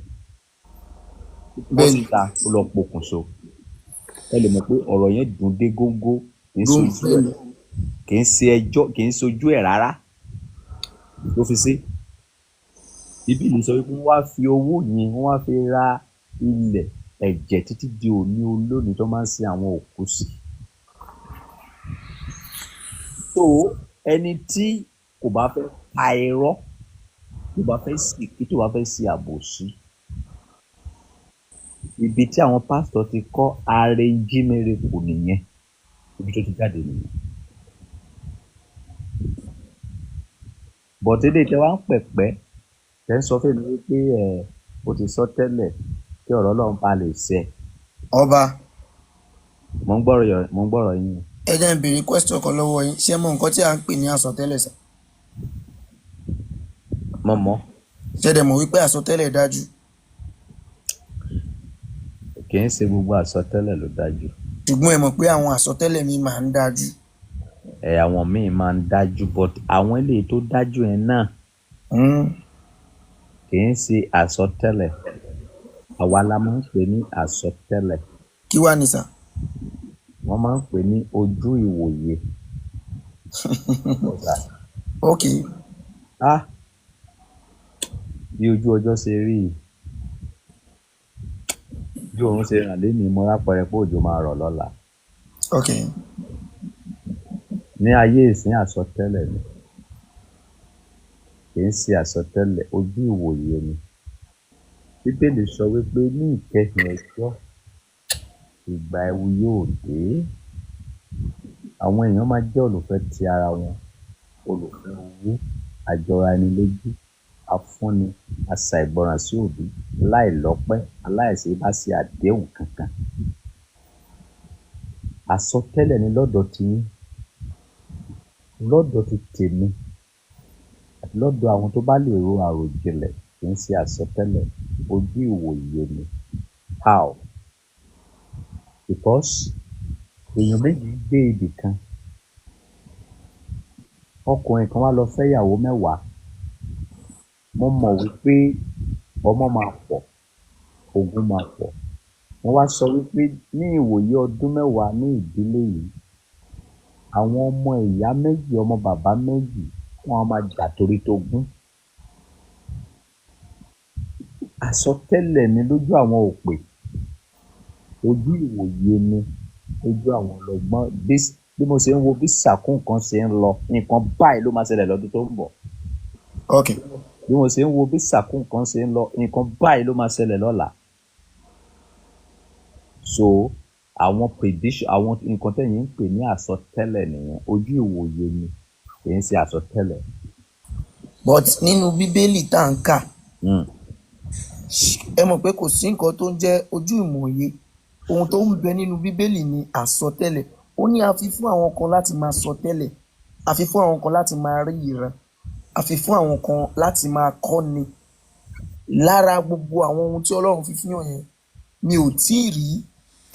[SPEAKER 3] bọ́ síta ó lọ pokùnso. Ẹ lè mọ̀ pé ọ̀rọ̀ yẹn dùn dé góńgó kì í ṣe ẹjọ́ kì í ṣojú ẹ̀ rárá ló fi ṣe. Bíbélì sọ wípé wọ́n wá fi owó yẹn wọ́n wá fi ra ilẹ̀ ẹ̀jẹ̀ títí di òní olónìí tó máa ń sin àwọn òkú sí. So ẹni tí kò bá fẹ́ pa irọ́ tó bá fẹ́ sí kí tó bá fẹ́ sí àbòsí ibi tí àwọn pásítọ̀ ti kọ́ ààrẹ jímèrè kù nìyẹn ibi tó ti jáde nìyẹn. Bọ̀tẹ́lẹ̀ tẹ wá ń pẹ̀pẹ́ tẹ́ ń sọ fún mi wípé o ti sọ tẹ́lẹ̀ kí ọ̀rọ̀ Ọlọ́run bá lè ṣẹ.
[SPEAKER 6] Ọba.
[SPEAKER 3] Mo ń gbọ́rọ̀ yín.
[SPEAKER 6] Ẹ jẹ́ n béèrè question kan lọ́wọ́ yín. Ṣé mọ nǹkan tí à ń pè ní àsọtẹ́lẹ̀ sà?
[SPEAKER 3] Mo mọ̀.
[SPEAKER 6] Ṣé dẹ̀ mọ̀ wípé àsọtẹ́lẹ̀ dájú?
[SPEAKER 3] Kì í ṣe gbogbo àsọtẹ́lẹ̀ ló dájú.
[SPEAKER 6] Ṣùgbọ́n ẹ mọ̀ pé àwọn àsọtẹ́lẹ̀ mi máa ń dájú.
[SPEAKER 3] Àwọn míì máa ń dájú but àwọn eléyìí tó dájú yẹn náà kì í ṣe àsọtẹ́lẹ̀. Àwa la máa ń pè ní àsọtẹ́lẹ̀.
[SPEAKER 6] Kí wá ni sà?
[SPEAKER 3] Wọ́n máa ń pè ní ojú ìwòye.
[SPEAKER 6] Ok.
[SPEAKER 3] Bí ojú ọjọ́ ṣe rí bí òun ṣe ràn lénìí mo rápẹrẹ pé òjò máa rọ̀ lọ́la.
[SPEAKER 6] Ok.
[SPEAKER 3] Ní ayé ìsìn àsọtẹ́lẹ̀ ni kì í ṣe àsọtẹ́lẹ̀ ojú ìwòye ni. Bíbélì sọ wípé ní ìkẹyìn ọjọ́ ìgbà ewu yóò dé. Àwọn èèyàn máa jẹ́ olùfẹ́ ti ara wọn, olùfẹ́ owó, àjọra ẹni lójú, afúnni, aṣàìgbọràn sí òbí, láìlọ́pẹ́, aláìṣe bá ṣe àdéhùn kankan. Àsọtẹ́lẹ̀ ni lọ́dọ̀ tiyín, lọ́dọ̀ ti tèmi, àti lọ́dọ̀ àwọn tó bá lè ro àròjinlẹ̀ kì í ṣe àsọtẹ́lẹ̀ ojú ìwòye ni. How? Because èèyàn méjì gbé ibì kan. Ọkùnrin kan wá lọ fẹ́ ìyàwó 10. Mo mọ̀ wípé ọmọ máa pọ̀, ogún máa pọ̀. Wọ́n wá sọ wípé ní ìwòye ọdún 10 ní ìdílé yìí, àwọn ọmọ ìyá méjì, ọmọ bàbá méjì, wọ́n á máa jà torí tógún. Àsọtẹ́lẹ̀ ni lójú àwọn òpè, ojú ìwòye ni lójú àwọn ọlọ́gbọ́n. Bí mo ṣe ń wo bí sàkún kan ṣe ń lọ, nǹkan báyìí ló máa ṣẹlẹ̀ lọ́dún tó ń bọ̀.
[SPEAKER 6] Ok.
[SPEAKER 3] Bí mo ṣe ń wo bí sàkún kan ṣe ń lọ, nǹkan báyìí ló máa ṣẹlẹ̀ lọ́la. So àwọn prediction, àwọn nǹkan tẹ̀yìn ń pè ní àsọtẹ́lẹ̀ nìyẹn, ojú ìwòye ni kì í ṣe àsọtẹ́lẹ̀.
[SPEAKER 6] But nínú Bíbélì tá à ń kà, ẹ mọ̀ pé kò sí nǹkan tó ń jẹ́ ojú ìmọ̀ye. Ohun tó ń bẹ nínú Bíbélì ni àsọtẹ́lẹ̀. Ó ní a fi fún àwọn kan láti máa sọ tẹ́lẹ̀, a fi fún àwọn kan láti máa rí ìran, a fi fún àwọn kan láti máa kọ́ni. Lára gbogbo àwọn ohun tí Ọlọ́run fi fún yàn yẹn, mi ò tí ì rí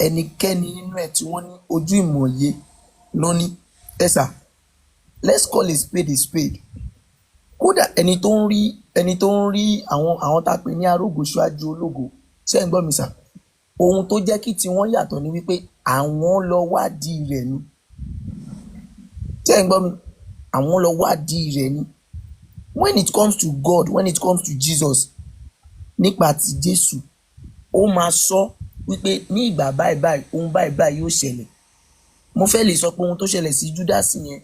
[SPEAKER 6] ẹnikẹ́ni nínú ẹ̀ tí wọ́n ní ojú ìmọ̀ye lónìí. Ẹ sà, let's call a spade a spade. Kódà ẹni tó ń rí àwọn tá a pè ní arógo ṣáájú ológo, ṣé ń gbọ́ mi sà? Ohun tó jẹ́ kí tiwọn yàtọ̀ ni wípé àwọn lọ wádìí rẹ̀ ni. Ṣé ń gbọ́ mi? Àwọn lọ wádìí rẹ̀ ni. When it comes to God, when it comes to Jesus, nípa ti Jésù, ó máa sọ wípé ní ìgbà báyìí báyìí ohun báyìí báyìí yóò ṣẹlẹ̀. Mo fẹ́ lè sọ pé ohun tó ṣẹlẹ̀ sí Júdásì yẹn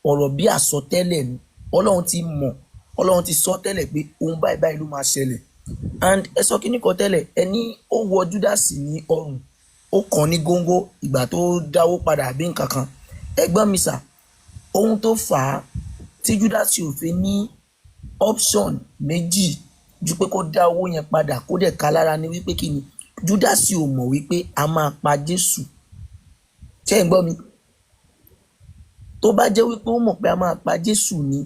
[SPEAKER 6] ọ̀rọ̀ bí àsọtẹ́lẹ̀ ni. Ọlọ́run ti mọ̀, Ọlọ́run ti sọ tẹ́lẹ̀ pé ohun báyìí báyìí ló máa ṣẹlẹ̀.
[SPEAKER 7] and ẹ sọ kíní kan tẹ́lẹ̀ ẹ ní ó wọ Júdásì ní ọrùn ó kàn ní góńgó ìgbà tó dáwó padà àbí nǹkan kan ẹ̀gbọ́n mi sà ohun tó fà á tí Júdásì ò fi ní option méjì ju pé kó dá owó yẹn padà kó dẹ̀ ká lára ní wípé kí ni Júdásì ò mọ̀ wípé a máa pa Jésù ṣé ẹ̀ ń gbọ́ mi tó bá jẹ́ wípé ó mọ̀ pé a máa pa Jésù ni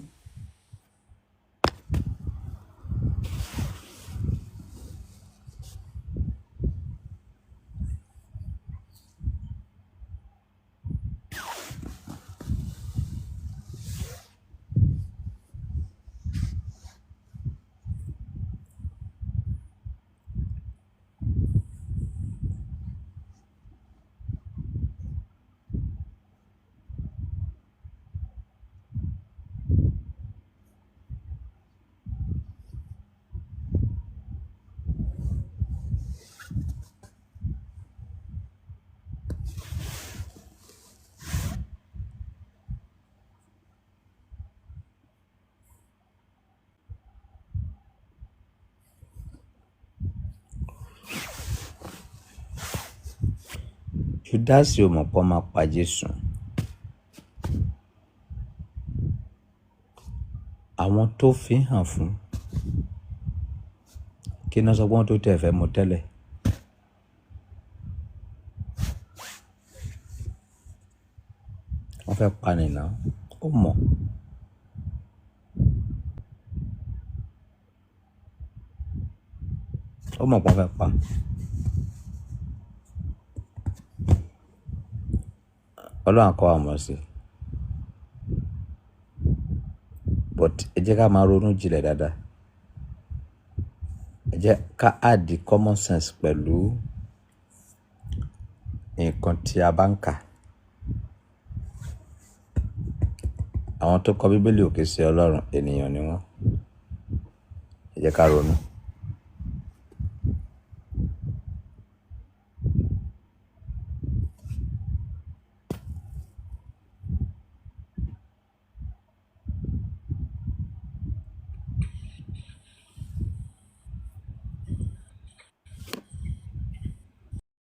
[SPEAKER 3] Júdásì ò mọ̀ pé ó máa pa Jésù. Àwọn tó fi hàn fún kí náà sọ pé wọ́n tó tẹ̀ fẹ́ mú tẹ́lẹ̀. Wọ́n fẹ́ pa nìyà ó mọ̀. Ó mọ̀ pé wọ́n fẹ́ pa. Ọlọ́run kọ́ wa mọ̀ sí. But ẹ jẹ́ ká máa ronú jinlẹ̀ dáadáa. Ẹ jẹ́ ká add common sense pẹ̀lú nǹkan tí a bá ń kà. Àwọn tó kọ Bíbélì ò kì í ṣe Ọlọ́run, ènìyàn ni wọ́n. Ẹ jẹ́ ká ronú.